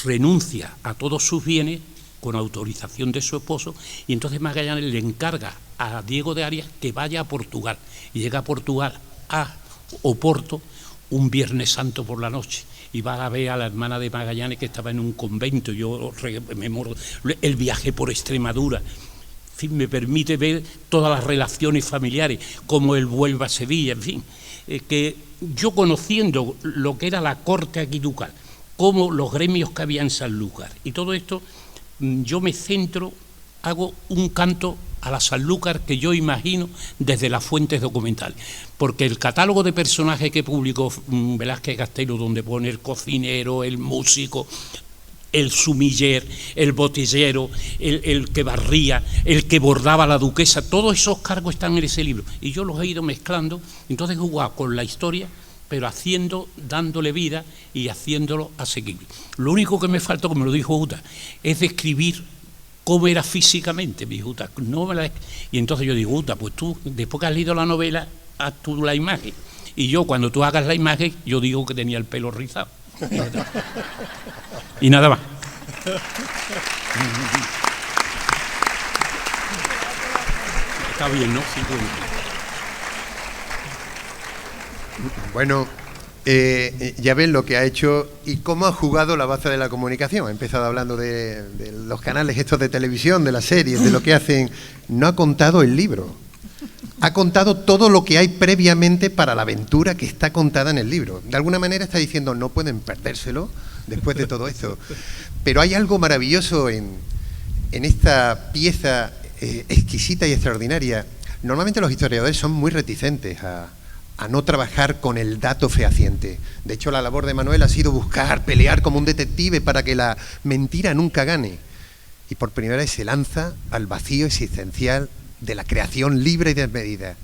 renuncia a todos sus bienes con autorización de su esposo, y entonces Magallanes le encarga a Diego de Arias que vaya a Portugal, y llega a Portugal, a Oporto, un Viernes Santo por la noche, y va a ver a la hermana de Magallanes que estaba en un convento. Yo rememoro el viaje por Extremadura. En fin, me permite ver todas las relaciones familiares, cómo él vuelve a Sevilla, en fin, que yo conociendo lo que era la corte aquí ducal, cómo los gremios que había en Sanlúcar, y todo esto, yo me centro, hago un canto a la Sanlúcar que yo imagino desde las fuentes documentales, porque el catálogo de personajes que publicó Velázquez Castelo, donde pone el cocinero, el músico, el sumiller, el botellero, el que barría, el que bordaba la duquesa, todos esos cargos están en ese libro, y yo los he ido mezclando, entonces he jugado con la historia, pero dándole vida y haciéndolo asequible. Lo único que me faltó, como me lo dijo Uta, es describir cómo era físicamente. Me dijo Uta, y entonces yo digo, Uta, pues tú, después que has leído la novela, haz tú la imagen, y yo, cuando tú hagas la imagen, yo digo que tenía el pelo rizado. Y nada más. Está bien, ¿no? Sí, bueno, ya ven lo que ha hecho y cómo ha jugado la baza de la comunicación. Ha empezado hablando de los canales estos de televisión, de las series, de lo que hacen. No ha contado el libro. Ha contado todo lo que hay previamente para la aventura que está contada en el libro. De alguna manera está diciendo, no pueden perdérselo después de todo esto. Pero hay algo maravilloso en esta pieza exquisita y extraordinaria. Normalmente los historiadores son muy reticentes a no trabajar con el dato fehaciente. De hecho, la labor de Manuel ha sido buscar, pelear como un detective para que la mentira nunca gane. Y por primera vez se lanza al vacío existencial de la creación libre y desmedida.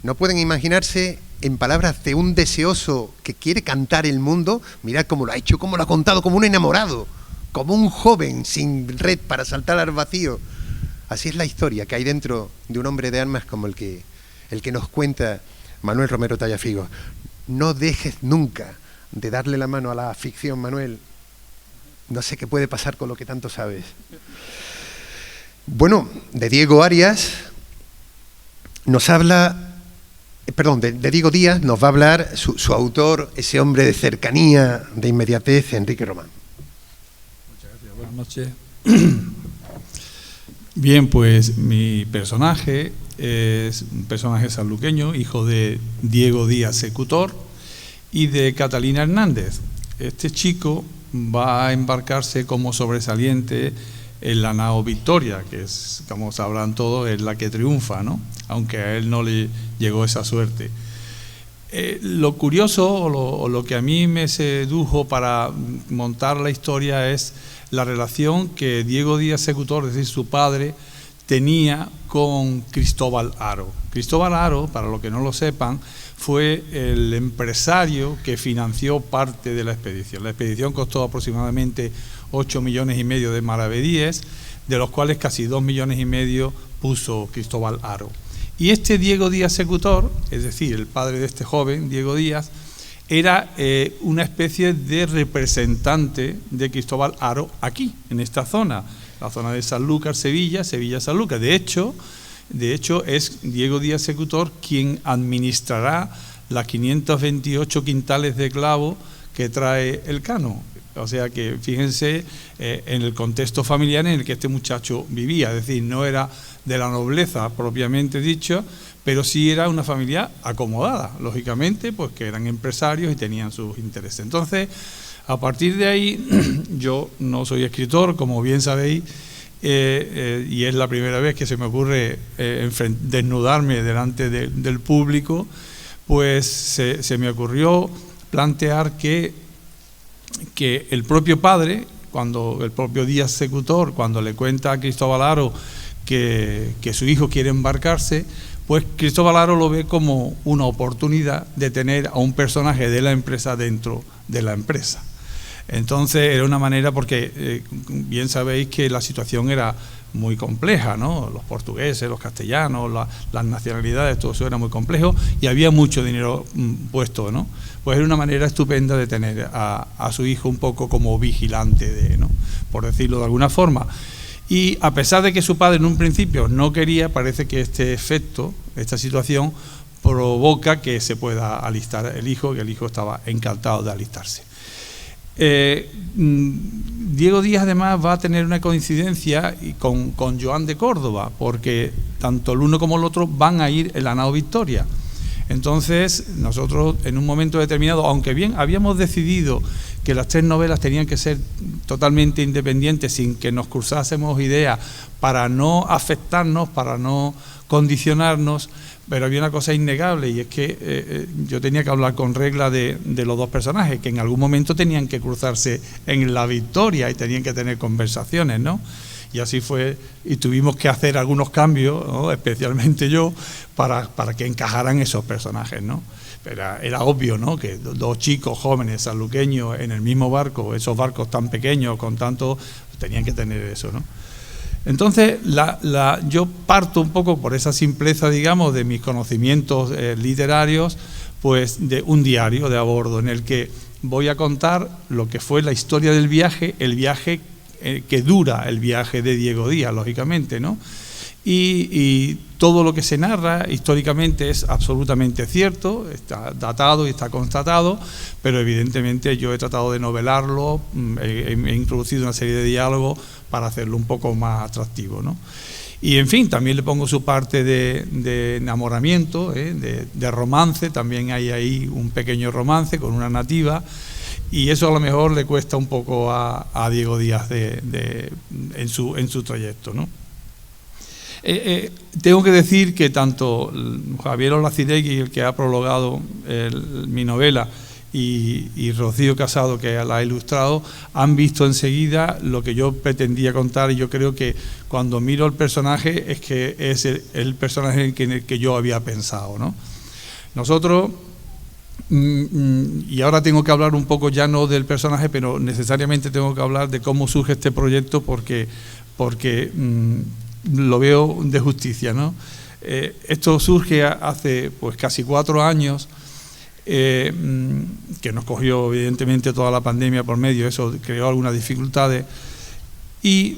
No pueden imaginarse, en palabras de un deseoso que quiere cantar el mundo, mirad cómo lo ha hecho, cómo lo ha contado, como un enamorado, como un joven sin red para saltar al vacío. Así es la historia que hay dentro de un hombre de armas como el que nos cuenta Manuel Romero Tallafigo. No dejes nunca de darle la mano a la ficción, Manuel. No sé qué puede pasar con lo que tanto sabes. Bueno, de Diego Arias nos habla, de Diego Díaz nos va a hablar su autor, ese hombre de cercanía, de inmediatez, Enrique Román. Muchas gracias, buenas noches. Bien, pues mi personaje es un personaje sanluqueño, hijo de Diego Díaz Secutor y de Catalina Hernández. Este chico va a embarcarse como sobresaliente en la nao Victoria, que es, como sabrán todos, es la que triunfa, ¿no? Aunque a él no le llegó esa suerte. Lo curioso o lo que a mí me sedujo para montar la historia es la relación que Diego Díaz Secutor, es decir, su padre, tenía con Cristóbal Haro. Cristóbal Haro, para los que no lo sepan, fue el empresario que financió parte de la expedición. La expedición costó aproximadamente 8,5 millones de maravedíes, de los cuales casi 2,5 millones puso Cristóbal Haro. Y este Diego Díaz Secutor, es decir, el padre de este joven, Diego Díaz, era una especie de representante de Cristóbal Haro aquí, en esta zona, la zona de Sanlúcar, Sevilla, Sanlúcar. De hecho, De hecho, es Diego Díaz Secutor quien administrará las 528 quintales de clavo que trae Elcano. O sea que fíjense en el contexto familiar en el que este muchacho vivía, es decir, no era de la nobleza propiamente dicho, pero sí era una familia acomodada, lógicamente, pues que eran empresarios y tenían sus intereses. Entonces, a partir de ahí, yo no soy escritor, como bien sabéis, y es la primera vez que se me ocurre desnudarme delante del público, pues se me ocurrió plantear que el propio padre, cuando el propio Díaz Secutor, cuando le cuenta a Cristóbal Haro que su hijo quiere embarcarse, pues Cristóbal Haro lo ve como una oportunidad de tener a un personaje de la empresa dentro de la empresa. Entonces era una manera, porque bien sabéis que la situación era muy compleja, ¿no? Los portugueses, los castellanos, las nacionalidades, todo eso era muy complejo y había mucho dinero puesto, ¿no? Pues era una manera estupenda de tener a su hijo un poco como vigilante, ¿no? Por decirlo de alguna forma. Y a pesar de que su padre en un principio no quería, parece que este efecto, esta situación, provoca que se pueda alistar el hijo, que el hijo estaba encantado de alistarse. Diego Díaz además va a tener una coincidencia con Joan de Córdoba, porque tanto el uno como el otro van a ir en la nao Victoria. Entonces nosotros en un momento determinado, aunque bien habíamos decidido que las 3 novelas tenían que ser totalmente independientes sin que nos cruzásemos ideas para no afectarnos, para no condicionarnos, pero había una cosa innegable y es que yo tenía que hablar con regla de los dos personajes, que en algún momento tenían que cruzarse en la Victoria y tenían que tener conversaciones, ¿no? Y así fue, y tuvimos que hacer algunos cambios, ¿no? Especialmente yo, para que encajaran esos personajes, ¿no? Pero era obvio, ¿no? Que dos chicos jóvenes sanluqueños en el mismo barco, esos barcos tan pequeños, con tanto, tenían que tener eso, ¿no? Entonces, yo parto un poco por esa simpleza, digamos, de mis conocimientos literarios, pues de un diario de a bordo en el que voy a contar lo que fue la historia del viaje, el viaje que dura el viaje de Diego Díaz, lógicamente, ¿no? Y todo lo que se narra históricamente es absolutamente cierto, está datado y está constatado, pero evidentemente yo he tratado de novelarlo, he introducido una serie de diálogos para hacerlo un poco más atractivo, ¿no? Y en fin, también le pongo su parte de enamoramiento, de romance, también hay ahí un pequeño romance con una nativa, y eso a lo mejor le cuesta un poco a Diego Díaz en su trayecto, ¿no? Tengo que decir que tanto Javier Olacidegui, el que ha prologado mi novela, y Rocío Casado, que la ha ilustrado, han visto enseguida lo que yo pretendía contar, y yo creo que cuando miro el personaje es que es el personaje en el que yo había pensado, ¿no? Nosotros, y ahora tengo que hablar un poco ya no del personaje, pero necesariamente tengo que hablar de cómo surge este proyecto porque lo veo de justicia, ¿no? Esto surge hace pues casi 4 años, que nos cogió evidentemente toda la pandemia por medio, eso creó algunas dificultades, y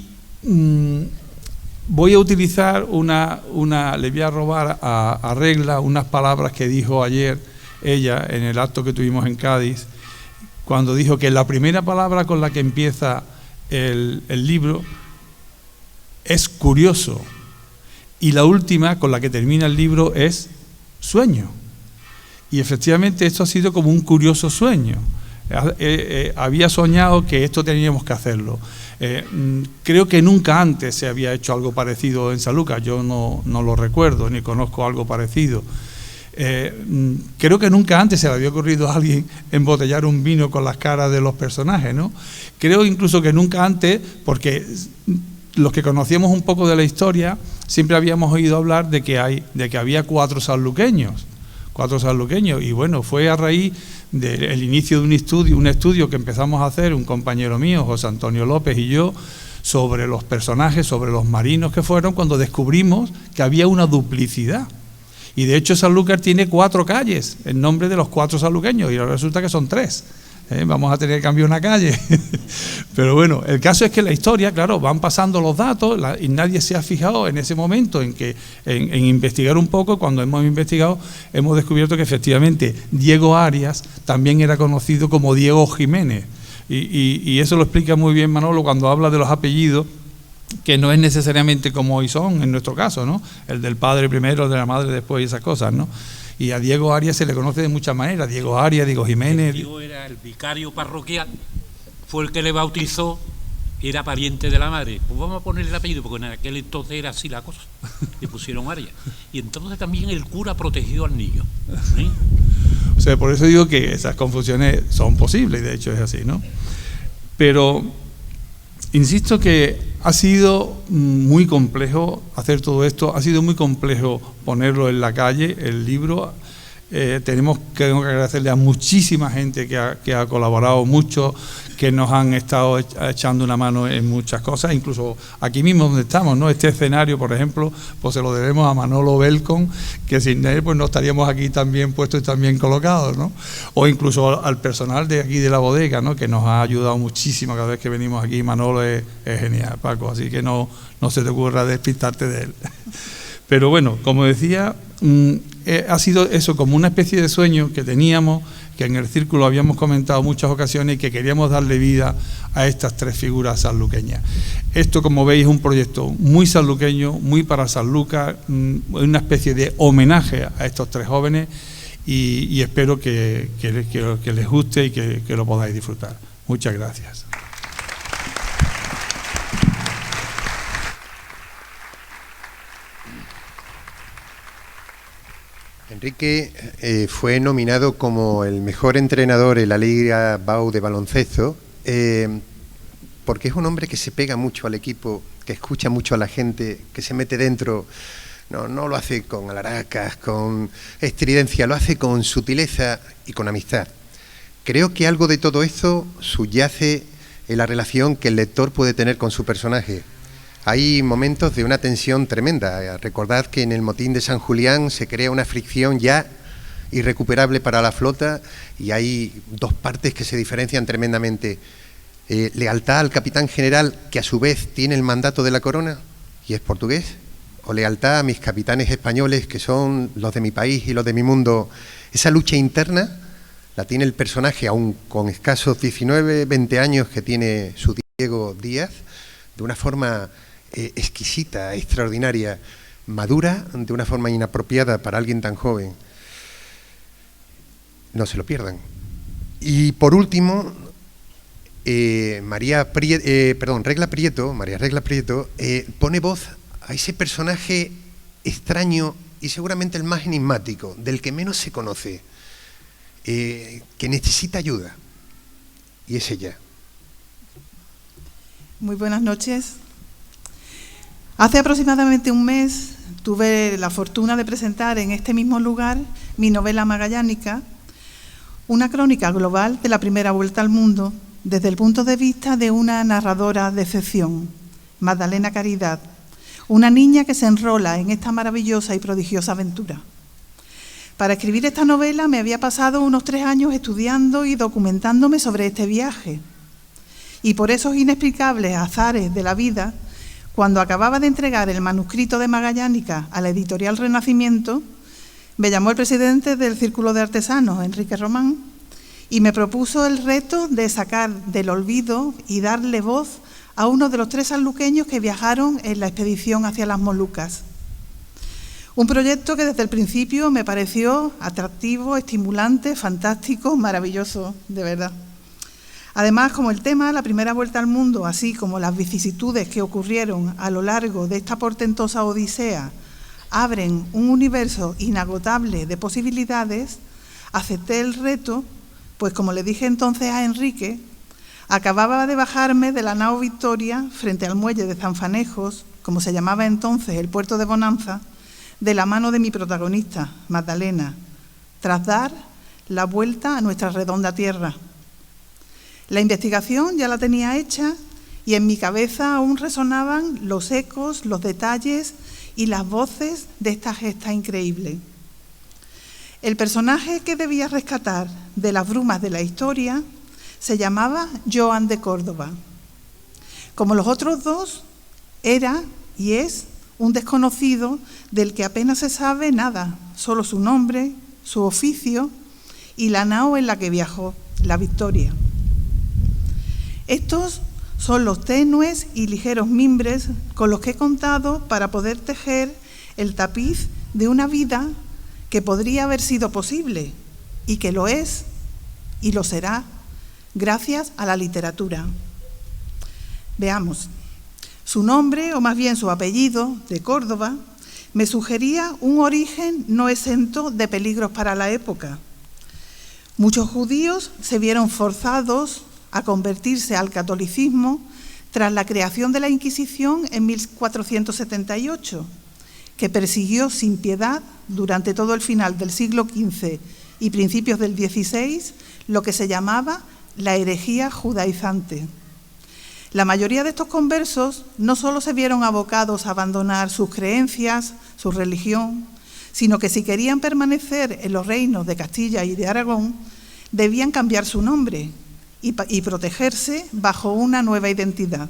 voy a utilizar le voy a robar a regla unas palabras que dijo ayer ella en el acto que tuvimos en Cádiz, cuando dijo que la primera palabra con la que empieza el libro es curioso y la última con la que termina el libro es sueño. Y efectivamente esto ha sido como un curioso sueño. Había soñado que esto teníamos que hacerlo. Creo que nunca antes se había hecho algo parecido en Sanlúcar, yo no lo recuerdo ni conozco algo parecido. Creo que nunca antes se le había ocurrido a alguien embotellar un vino con las caras de los personajes, ¿no? Creo incluso que nunca antes, porque los que conocíamos un poco de la historia siempre habíamos oído hablar de que había 4 sanluqueños, y bueno, fue a raíz del inicio de un estudio que empezamos a hacer un compañero mío, José Antonio López, y yo, sobre los personajes, sobre los marinos que fueron, cuando descubrimos que había una duplicidad. Y de hecho Sanlúcar tiene 4 calles en nombre de los 4 sanluqueños y ahora resulta que son 3. Vamos a tener que cambiar una calle. Pero bueno, el caso es que la historia, claro, van pasando los datos y nadie se ha fijado en ese momento en investigar un poco. Cuando hemos investigado, hemos descubierto que efectivamente Diego Arias también era conocido como Diego Jiménez. Y eso lo explica muy bien Manolo cuando habla de los apellidos, que no es necesariamente como hoy son, en nuestro caso, ¿no? El del padre primero, el de la madre después y esas cosas, ¿no? Y a Diego Arias se le conoce de muchas maneras, Diego Arias, Diego Jiménez. Diego era el vicario parroquial, fue el que le bautizó, era pariente de la madre. Pues vamos a ponerle el apellido, porque en aquel entonces era así la cosa. Le pusieron Arias. Y entonces también el cura protegió al niño. ¿Sí? O sea, por eso digo que esas confusiones son posibles, y de hecho es así, ¿no? Pero insisto que ha sido muy complejo hacer todo esto, ha sido muy complejo ponerlo en la calle, el libro. Tengo que agradecerle a muchísima gente que ha colaborado mucho, que nos han estado echando una mano en muchas cosas, incluso aquí mismo donde estamos, ¿no? Este escenario, por ejemplo, pues se lo debemos a Manolo Belcon, que sin él pues no estaríamos aquí tan bien puestos y tan bien colocados, ¿no? O incluso al personal de aquí de la bodega, ¿no? Que nos ha ayudado muchísimo cada vez que venimos aquí. Manolo es genial, Paco, así que no se te ocurra despistarte de él. Pero bueno, como decía, ha sido eso como una especie de sueño que teníamos, que en el círculo habíamos comentado muchas ocasiones y que queríamos darle vida a estas tres figuras sanluqueñas. Esto, como veis, es un proyecto muy sanluqueño, muy para Sanlúcar, una especie de homenaje a estos tres jóvenes y espero que les guste y que lo podáis disfrutar. Muchas gracias. Enrique fue nominado como el mejor entrenador en la Liga BAU de baloncesto porque es un hombre que se pega mucho al equipo, que escucha mucho a la gente, que se mete dentro. No lo hace con alaracas, con estridencia, lo hace con sutileza y con amistad. Creo que algo de todo esto subyace en la relación que el lector puede tener con su personaje. Hay momentos de una tensión tremenda. Recordad que en el motín de San Julián se crea una fricción ya irrecuperable para la flota y hay dos partes que se diferencian tremendamente. Lealtad al capitán general, que a su vez tiene el mandato de la corona y es portugués, o lealtad a mis capitanes españoles, que son los de mi país y los de mi mundo. Esa lucha interna la tiene el personaje, aún con escasos 19, 20 años que tiene su Diego Díaz, de una forma exquisita, extraordinaria, madura de una forma inapropiada para alguien tan joven. No se lo pierdan. Y por último, María Regla Prieto pone voz a ese personaje extraño y seguramente el más enigmático, del que menos se conoce, que necesita ayuda, y es ella. Muy buenas noches. Hace aproximadamente un mes tuve la fortuna de presentar en este mismo lugar mi novela magallánica, una crónica global de la primera vuelta al mundo desde el punto de vista de una narradora de excepción, Magdalena Caridad, una niña que se enrola en esta maravillosa y prodigiosa aventura. Para escribir esta novela me había pasado unos 3 años estudiando y documentándome sobre este viaje. Y por esos inexplicables azares de la vida, cuando acababa de entregar el manuscrito de Magallánica a la editorial Renacimiento, me llamó el presidente del Círculo de Artesanos, Enrique Román, y me propuso el reto de sacar del olvido y darle voz a uno de los 3 sanluqueños que viajaron en la expedición hacia las Molucas. Un proyecto que desde el principio me pareció atractivo, estimulante, fantástico, maravilloso, de verdad. Además, como el tema, la primera vuelta al mundo, así como las vicisitudes que ocurrieron a lo largo de esta portentosa odisea, abren un universo inagotable de posibilidades, acepté el reto, pues como le dije entonces a Enrique, acababa de bajarme de la nao Victoria frente al muelle de Zanfanejos, como se llamaba entonces el puerto de Bonanza, de la mano de mi protagonista, Magdalena, tras dar la vuelta a nuestra redonda tierra. La investigación ya la tenía hecha y en mi cabeza aún resonaban los ecos, los detalles y las voces de esta gesta increíble. El personaje que debía rescatar de las brumas de la historia se llamaba Joan de Córdoba. Como los otros dos, era y es un desconocido del que apenas se sabe nada, solo su nombre, su oficio y la nao en la que viajó, la Victoria. Estos son los tenues y ligeros mimbres con los que he contado para poder tejer el tapiz de una vida que podría haber sido posible y que lo es y lo será gracias a la literatura. Veamos. Su nombre, o más bien su apellido, de Córdoba, me sugería un origen no exento de peligros para la época. Muchos judíos se vieron forzados a convertirse al catolicismo tras la creación de la Inquisición en 1478, que persiguió sin piedad durante todo el final del siglo XV y principios del XVI lo que se llamaba la herejía judaizante. La mayoría de estos conversos no solo se vieron abocados a abandonar sus creencias, su religión, sino que si querían permanecer en los reinos de Castilla y de Aragón, debían cambiar su nombre y protegerse bajo una nueva identidad.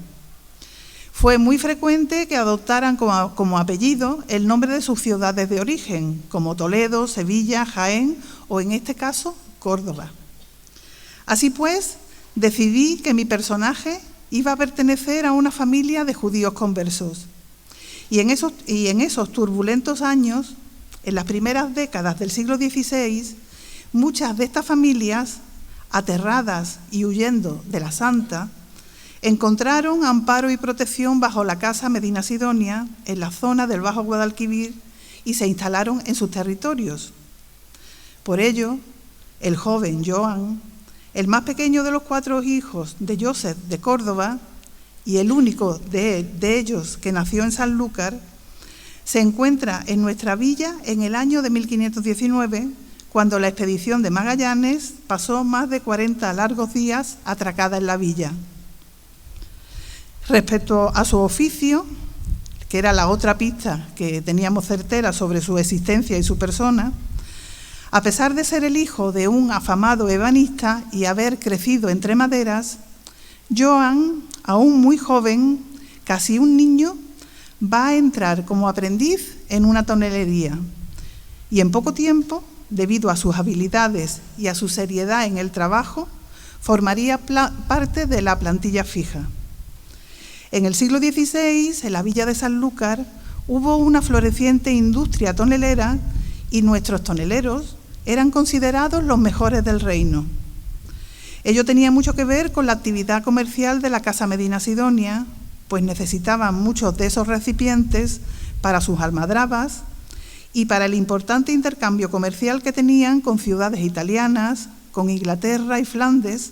Fue muy frecuente que adoptaran como apellido el nombre de sus ciudades de origen, como Toledo, Sevilla, Jaén o, en este caso, Córdoba. Así pues, decidí que mi personaje iba a pertenecer a una familia de judíos conversos. Y en esos turbulentos años, en las primeras décadas del siglo XVI, muchas de estas familias, aterradas y huyendo de la Santa, encontraron amparo y protección bajo la Casa Medina Sidonia, en la zona del Bajo Guadalquivir, y se instalaron en sus territorios. Por ello, el joven Joan, el más pequeño de los 4 hijos de Joseph de Córdoba y el único de ellos que nació en Sanlúcar, se encuentra en nuestra villa en el año de 1519, cuando la expedición de Magallanes pasó más de 40 largos días atracada en la villa. Respecto a su oficio, que era la otra pista que teníamos certera sobre su existencia y su persona, a pesar de ser el hijo de un afamado ebanista y haber crecido entre maderas, Joan, aún muy joven, casi un niño, va a entrar como aprendiz en una tonelería y en poco tiempo, debido a sus habilidades y a su seriedad en el trabajo, formaría parte de la plantilla fija. En el siglo XVI, en la villa de Sanlúcar, hubo una floreciente industria tonelera y nuestros toneleros eran considerados los mejores del reino. Ello tenía mucho que ver con la actividad comercial de la Casa Medina Sidonia, pues necesitaban muchos de esos recipientes para sus almadrabas y para el importante intercambio comercial que tenían con ciudades italianas, con Inglaterra y Flandes,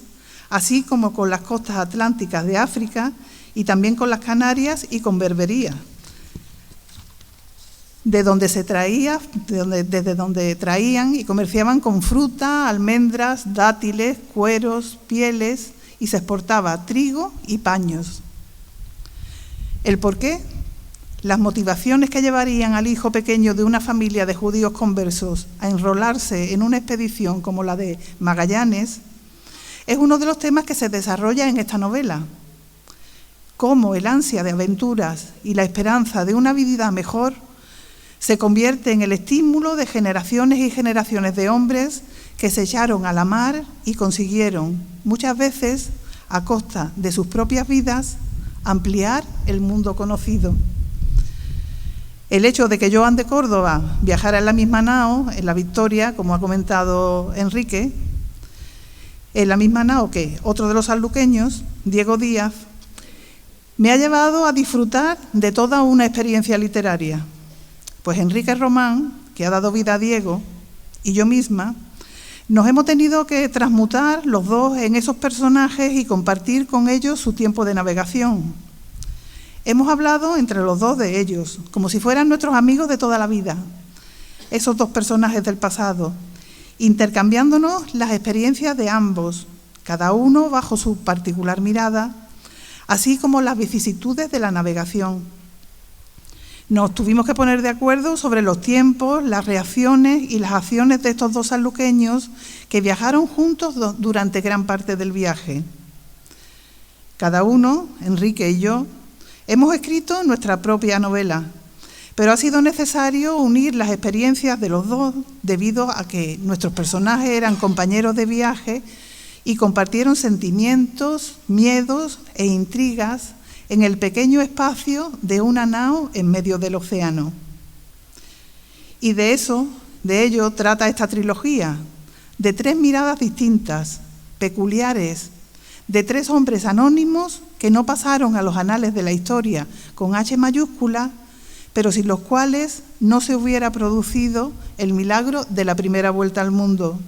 así como con las costas atlánticas de África y también con las Canarias y con Berbería, desde donde traían y comerciaban con fruta, almendras, dátiles, cueros, pieles y se exportaba trigo y paños. ¿El por qué? Las motivaciones que llevarían al hijo pequeño de una familia de judíos conversos a enrolarse en una expedición como la de Magallanes es uno de los temas que se desarrolla en esta novela. Cómo el ansia de aventuras y la esperanza de una vida mejor se convierte en el estímulo de generaciones y generaciones de hombres que se echaron a la mar y consiguieron, muchas veces a costa de sus propias vidas, ampliar el mundo conocido. El hecho de que Joan de Córdoba viajara en la misma nao, en la Victoria, como ha comentado Enrique, en la misma nao que otro de los sanluqueños, Diego Díaz, me ha llevado a disfrutar de toda una experiencia literaria. Pues Enrique Román, que ha dado vida a Diego, y yo misma, nos hemos tenido que transmutar los dos en esos personajes y compartir con ellos su tiempo de navegación. Hemos hablado entre los dos de ellos, como si fueran nuestros amigos de toda la vida, esos dos personajes del pasado, intercambiándonos las experiencias de ambos, cada uno bajo su particular mirada, así como las vicisitudes de la navegación. Nos tuvimos que poner de acuerdo sobre los tiempos, las reacciones y las acciones de estos dos sanluqueños que viajaron juntos durante gran parte del viaje. Cada uno, Enrique y yo, hemos escrito nuestra propia novela, pero ha sido necesario unir las experiencias de los dos debido a que nuestros personajes eran compañeros de viaje y compartieron sentimientos, miedos e intrigas en el pequeño espacio de una nao en medio del océano. Y de ello trata esta trilogía, de tres miradas distintas, peculiares, de tres hombres anónimos que no pasaron a los anales de la historia con H mayúscula, pero sin los cuales no se hubiera producido el milagro de la primera vuelta al mundo.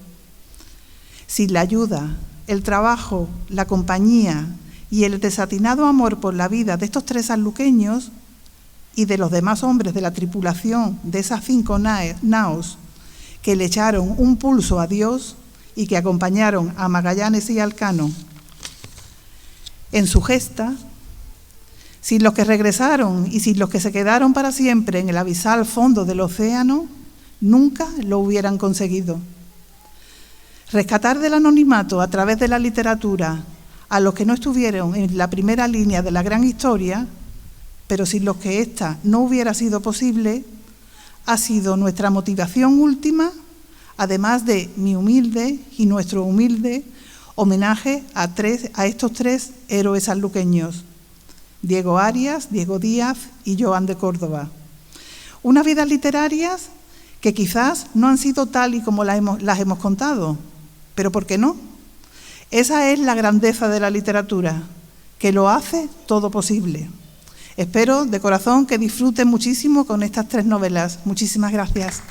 Sin la ayuda, el trabajo, la compañía y el desatinado amor por la vida de estos tres sanluqueños y de los demás hombres de la tripulación de esas 5 naos que le echaron un pulso a Dios y que acompañaron a Magallanes y Elcano en su gesta, sin los que regresaron y sin los que se quedaron para siempre en el abisal fondo del océano, nunca lo hubieran conseguido. Rescatar del anonimato a través de la literatura a los que no estuvieron en la primera línea de la gran historia, pero sin los que ésta no hubiera sido posible, ha sido nuestra motivación última, además de mi humilde y nuestro humilde homenaje a estos tres héroes sanluqueños, Diego Arias, Diego Díaz y Joan de Córdoba. Unas vidas literarias que quizás no han sido tal y como las hemos contado, pero ¿por qué no? Esa es la grandeza de la literatura, que lo hace todo posible. Espero de corazón que disfruten muchísimo con estas tres novelas. Muchísimas gracias.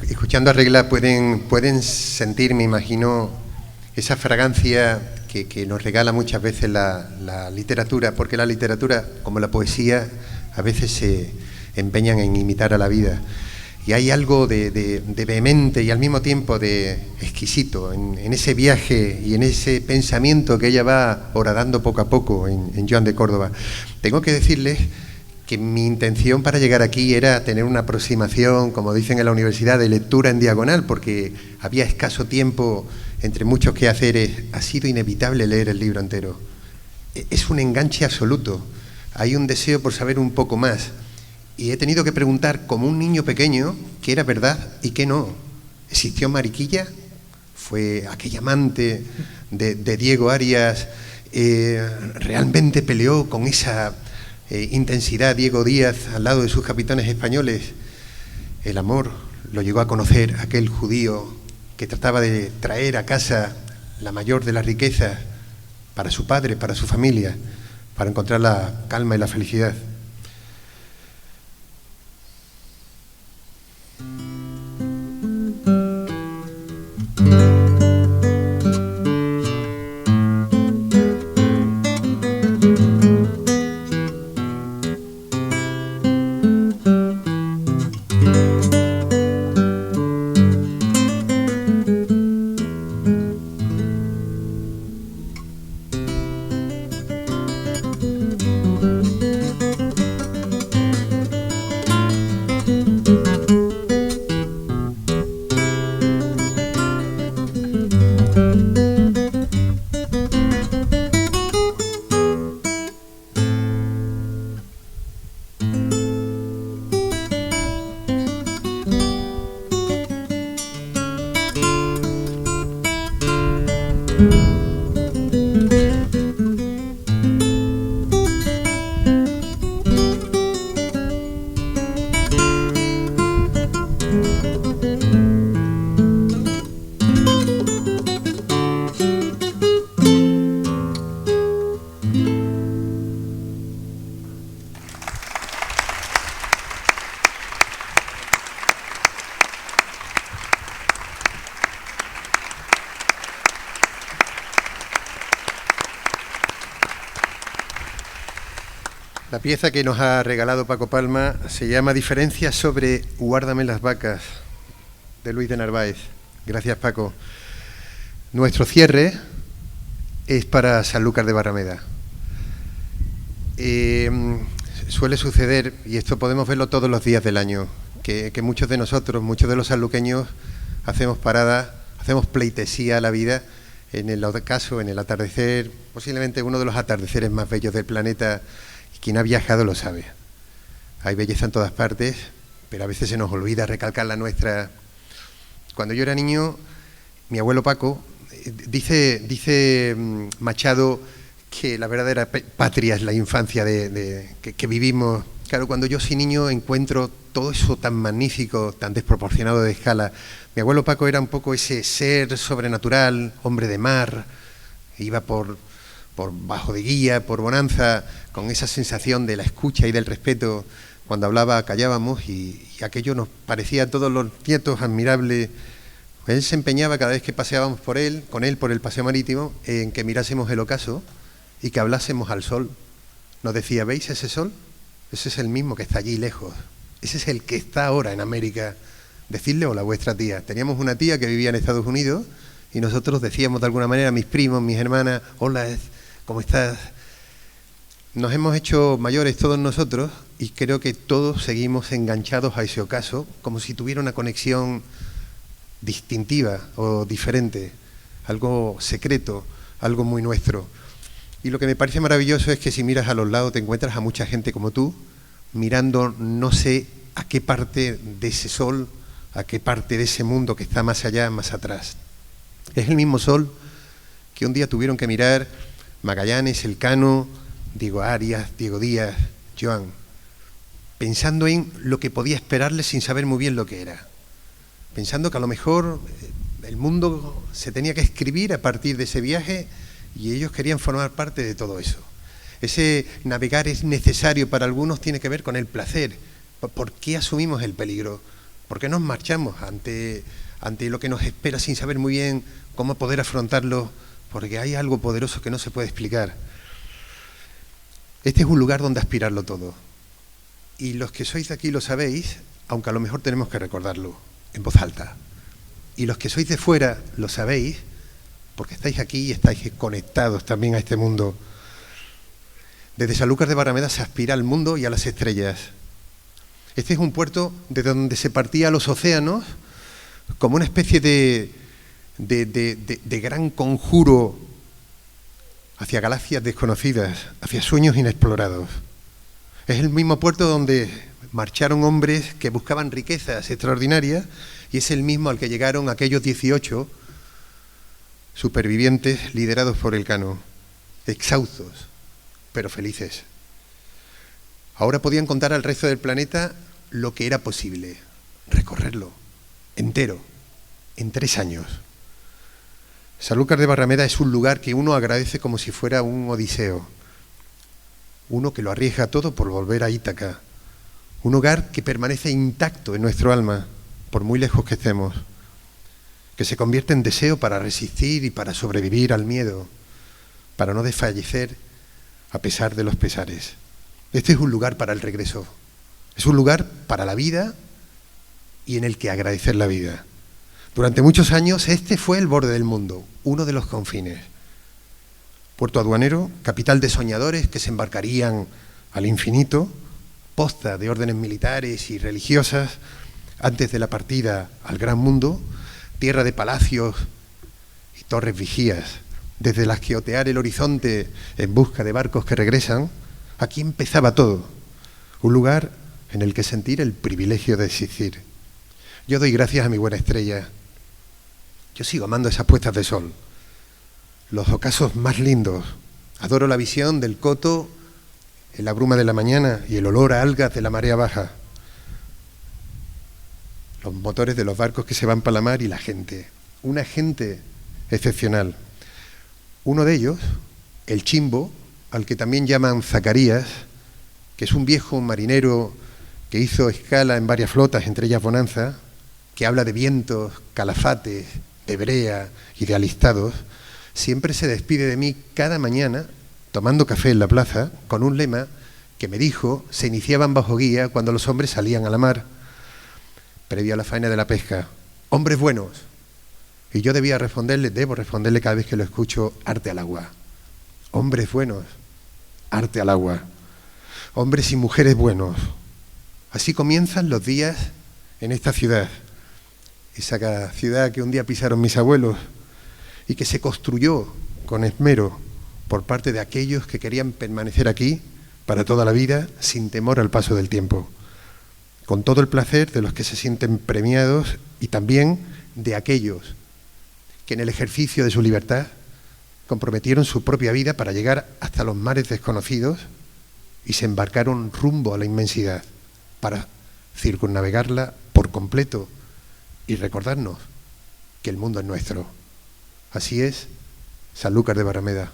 Escuchando a Regla pueden sentir, me imagino, esa fragancia que nos regala muchas veces la literatura, porque la literatura, como la poesía, a veces se empeñan en imitar a la vida. Y hay algo de vehemente y al mismo tiempo de exquisito en ese viaje y en ese pensamiento que ella va horadando poco a poco en Joan de Córdoba. Tengo que decirles que mi intención para llegar aquí era tener una aproximación, como dicen en la universidad, de lectura en diagonal, porque había escaso tiempo entre muchos quehaceres. Ha sido inevitable leer el libro entero. Es un enganche absoluto. Hay un deseo por saber un poco más. Y he tenido que preguntar, como un niño pequeño, qué era verdad y qué no. ¿Existió Mariquilla? ¿Fue aquella amante de Diego Arias? ¿Realmente peleó con esa intensidad Diego Díaz al lado de sus capitanes españoles? El amor lo llegó a conocer aquel judío que trataba de traer a casa la mayor de las riquezas para su padre, para su familia, para encontrar la calma y la felicidad. La pieza que nos ha regalado Paco Palma se llama Diferencias sobre Guárdame las vacas, de Luis de Narváez. Gracias, Paco. Nuestro cierre es para Sanlúcar de Barrameda. Suele suceder, y esto podemos verlo todos los días del año, que muchos de nosotros, muchos de los sanluqueños, hacemos paradas, hacemos pleitesía a la vida en el ocaso, en el atardecer, posiblemente uno de los atardeceres más bellos del planeta, y quien ha viajado lo sabe. Hay belleza en todas partes, pero a veces se nos olvida recalcar la nuestra. Cuando yo era niño, mi abuelo Paco, dice Machado que la verdadera patria es la infancia que vivimos. Claro, cuando yo soy niño encuentro todo eso tan magnífico, tan desproporcionado de escala. Mi abuelo Paco era un poco ese ser sobrenatural, hombre de mar, iba por bajo de guía, por bonanza, con esa sensación de la escucha y del respeto. Cuando hablaba callábamos y aquello nos parecía a todos los nietos admirable. Él se empeñaba cada vez que paseábamos con él por el paseo marítimo, en que mirásemos el ocaso y que hablásemos al sol. Nos decía, ¿veis ese sol? Ese es el mismo que está allí lejos. Ese es el que está ahora en América. Decidle hola a vuestra tía. Teníamos una tía que vivía en Estados Unidos y nosotros decíamos de alguna manera a mis primos, mis hermanas, hola, ¿cómo estás? Nos hemos hecho mayores todos nosotros y creo que todos seguimos enganchados a ese ocaso como si tuviera una conexión distintiva o diferente, algo secreto, algo muy nuestro. Y lo que me parece maravilloso es que si miras a los lados te encuentras a mucha gente como tú, mirando no sé a qué parte de ese sol, a qué parte de ese mundo que está más allá, más atrás. Es el mismo sol que un día tuvieron que mirar Magallanes, Elcano, Diego Arias, Diego Díaz, Joan, pensando en lo que podía esperarles sin saber muy bien lo que era. Pensando que a lo mejor el mundo se tenía que escribir a partir de ese viaje y ellos querían formar parte de todo eso. Ese navegar es necesario para algunos, tiene que ver con el placer. ¿Por qué asumimos el peligro? ¿Por qué nos marchamos ante lo que nos espera sin saber muy bien cómo poder afrontarlo? Porque hay algo poderoso que no se puede explicar. Este es un lugar donde aspirarlo todo. Y los que sois de aquí lo sabéis, aunque a lo mejor tenemos que recordarlo en voz alta. Y los que sois de fuera lo sabéis, porque estáis aquí y estáis conectados también a este mundo. Desde Sanlúcar de Barrameda se aspira al mundo y a las estrellas. Este es un puerto de donde se partía a los océanos como una especie de gran conjuro hacia galaxias desconocidas, hacia sueños inexplorados. Es el mismo puerto donde marcharon hombres que buscaban riquezas extraordinarias y es el mismo al que llegaron aquellos 18 supervivientes liderados por Elcano, exhaustos, pero felices. Ahora podían contar al resto del planeta lo que era posible, recorrerlo entero, en 3 años. Sanlúcar de Barrameda es un lugar que uno agradece como si fuera un odiseo, uno que lo arriesga todo por volver a Ítaca, un hogar que permanece intacto en nuestro alma, por muy lejos que estemos, que se convierte en deseo para resistir y para sobrevivir al miedo, para no desfallecer a pesar de los pesares. Este es un lugar para el regreso, es un lugar para la vida y en el que agradecer la vida. Durante muchos años este fue el borde del mundo, uno de los confines. Puerto aduanero, capital de soñadores que se embarcarían al infinito, posta de órdenes militares y religiosas antes de la partida al gran mundo, tierra de palacios y torres vigías, desde las que otear el horizonte en busca de barcos que regresan. Aquí empezaba todo, un lugar en el que sentir el privilegio de existir. Yo doy gracias a mi buena estrella. Yo sigo amando esas puestas de sol, los ocasos más lindos. Adoro la visión del coto en la bruma de la mañana y el olor a algas de la marea baja. Los motores de los barcos que se van para la mar y la gente. Una gente excepcional. Uno de ellos, el Chimbo, al que también llaman Zacarías, que es un viejo marinero que hizo escala en varias flotas, entre ellas Bonanza, que habla de vientos, calafates, de brea y de alistados, siempre se despide de mí cada mañana, tomando café en la plaza, con un lema que me dijo se iniciaban bajo guía cuando los hombres salían a la mar, previo a la faena de la pesca. Hombres buenos, Y yo debo responderle cada vez que lo escucho: arte al agua. Hombres buenos, arte al agua. Hombres y mujeres buenos. Así comienzan los días en esta ciudad. Esa ciudad que un día pisaron mis abuelos y que se construyó con esmero por parte de aquellos que querían permanecer aquí para toda la vida, sin temor al paso del tiempo, con todo el placer de los que se sienten premiados y también de aquellos que en el ejercicio de su libertad comprometieron su propia vida para llegar hasta los mares desconocidos y se embarcaron rumbo a la inmensidad para circunnavegarla por completo y recordarnos que el mundo es nuestro. Así es, Sanlúcar de Barrameda.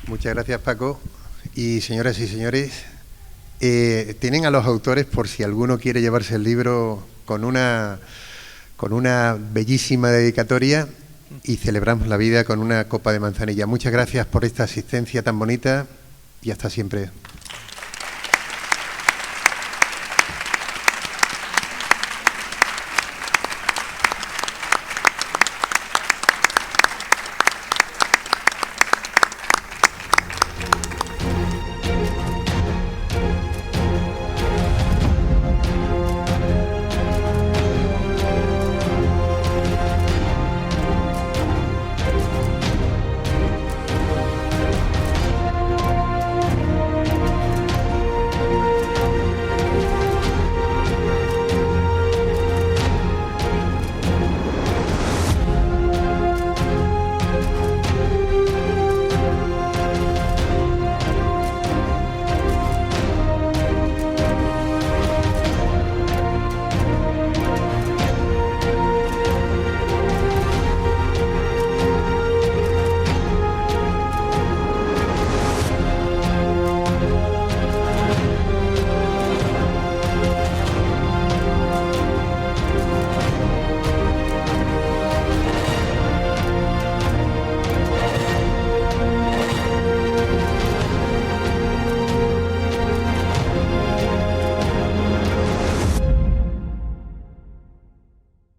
Muchas gracias, Paco. Y señoras y señores, tienen a los autores por si alguno quiere llevarse el libro con una bellísima dedicatoria y celebramos la vida con una copa de manzanilla. Muchas gracias por esta asistencia tan bonita y hasta siempre.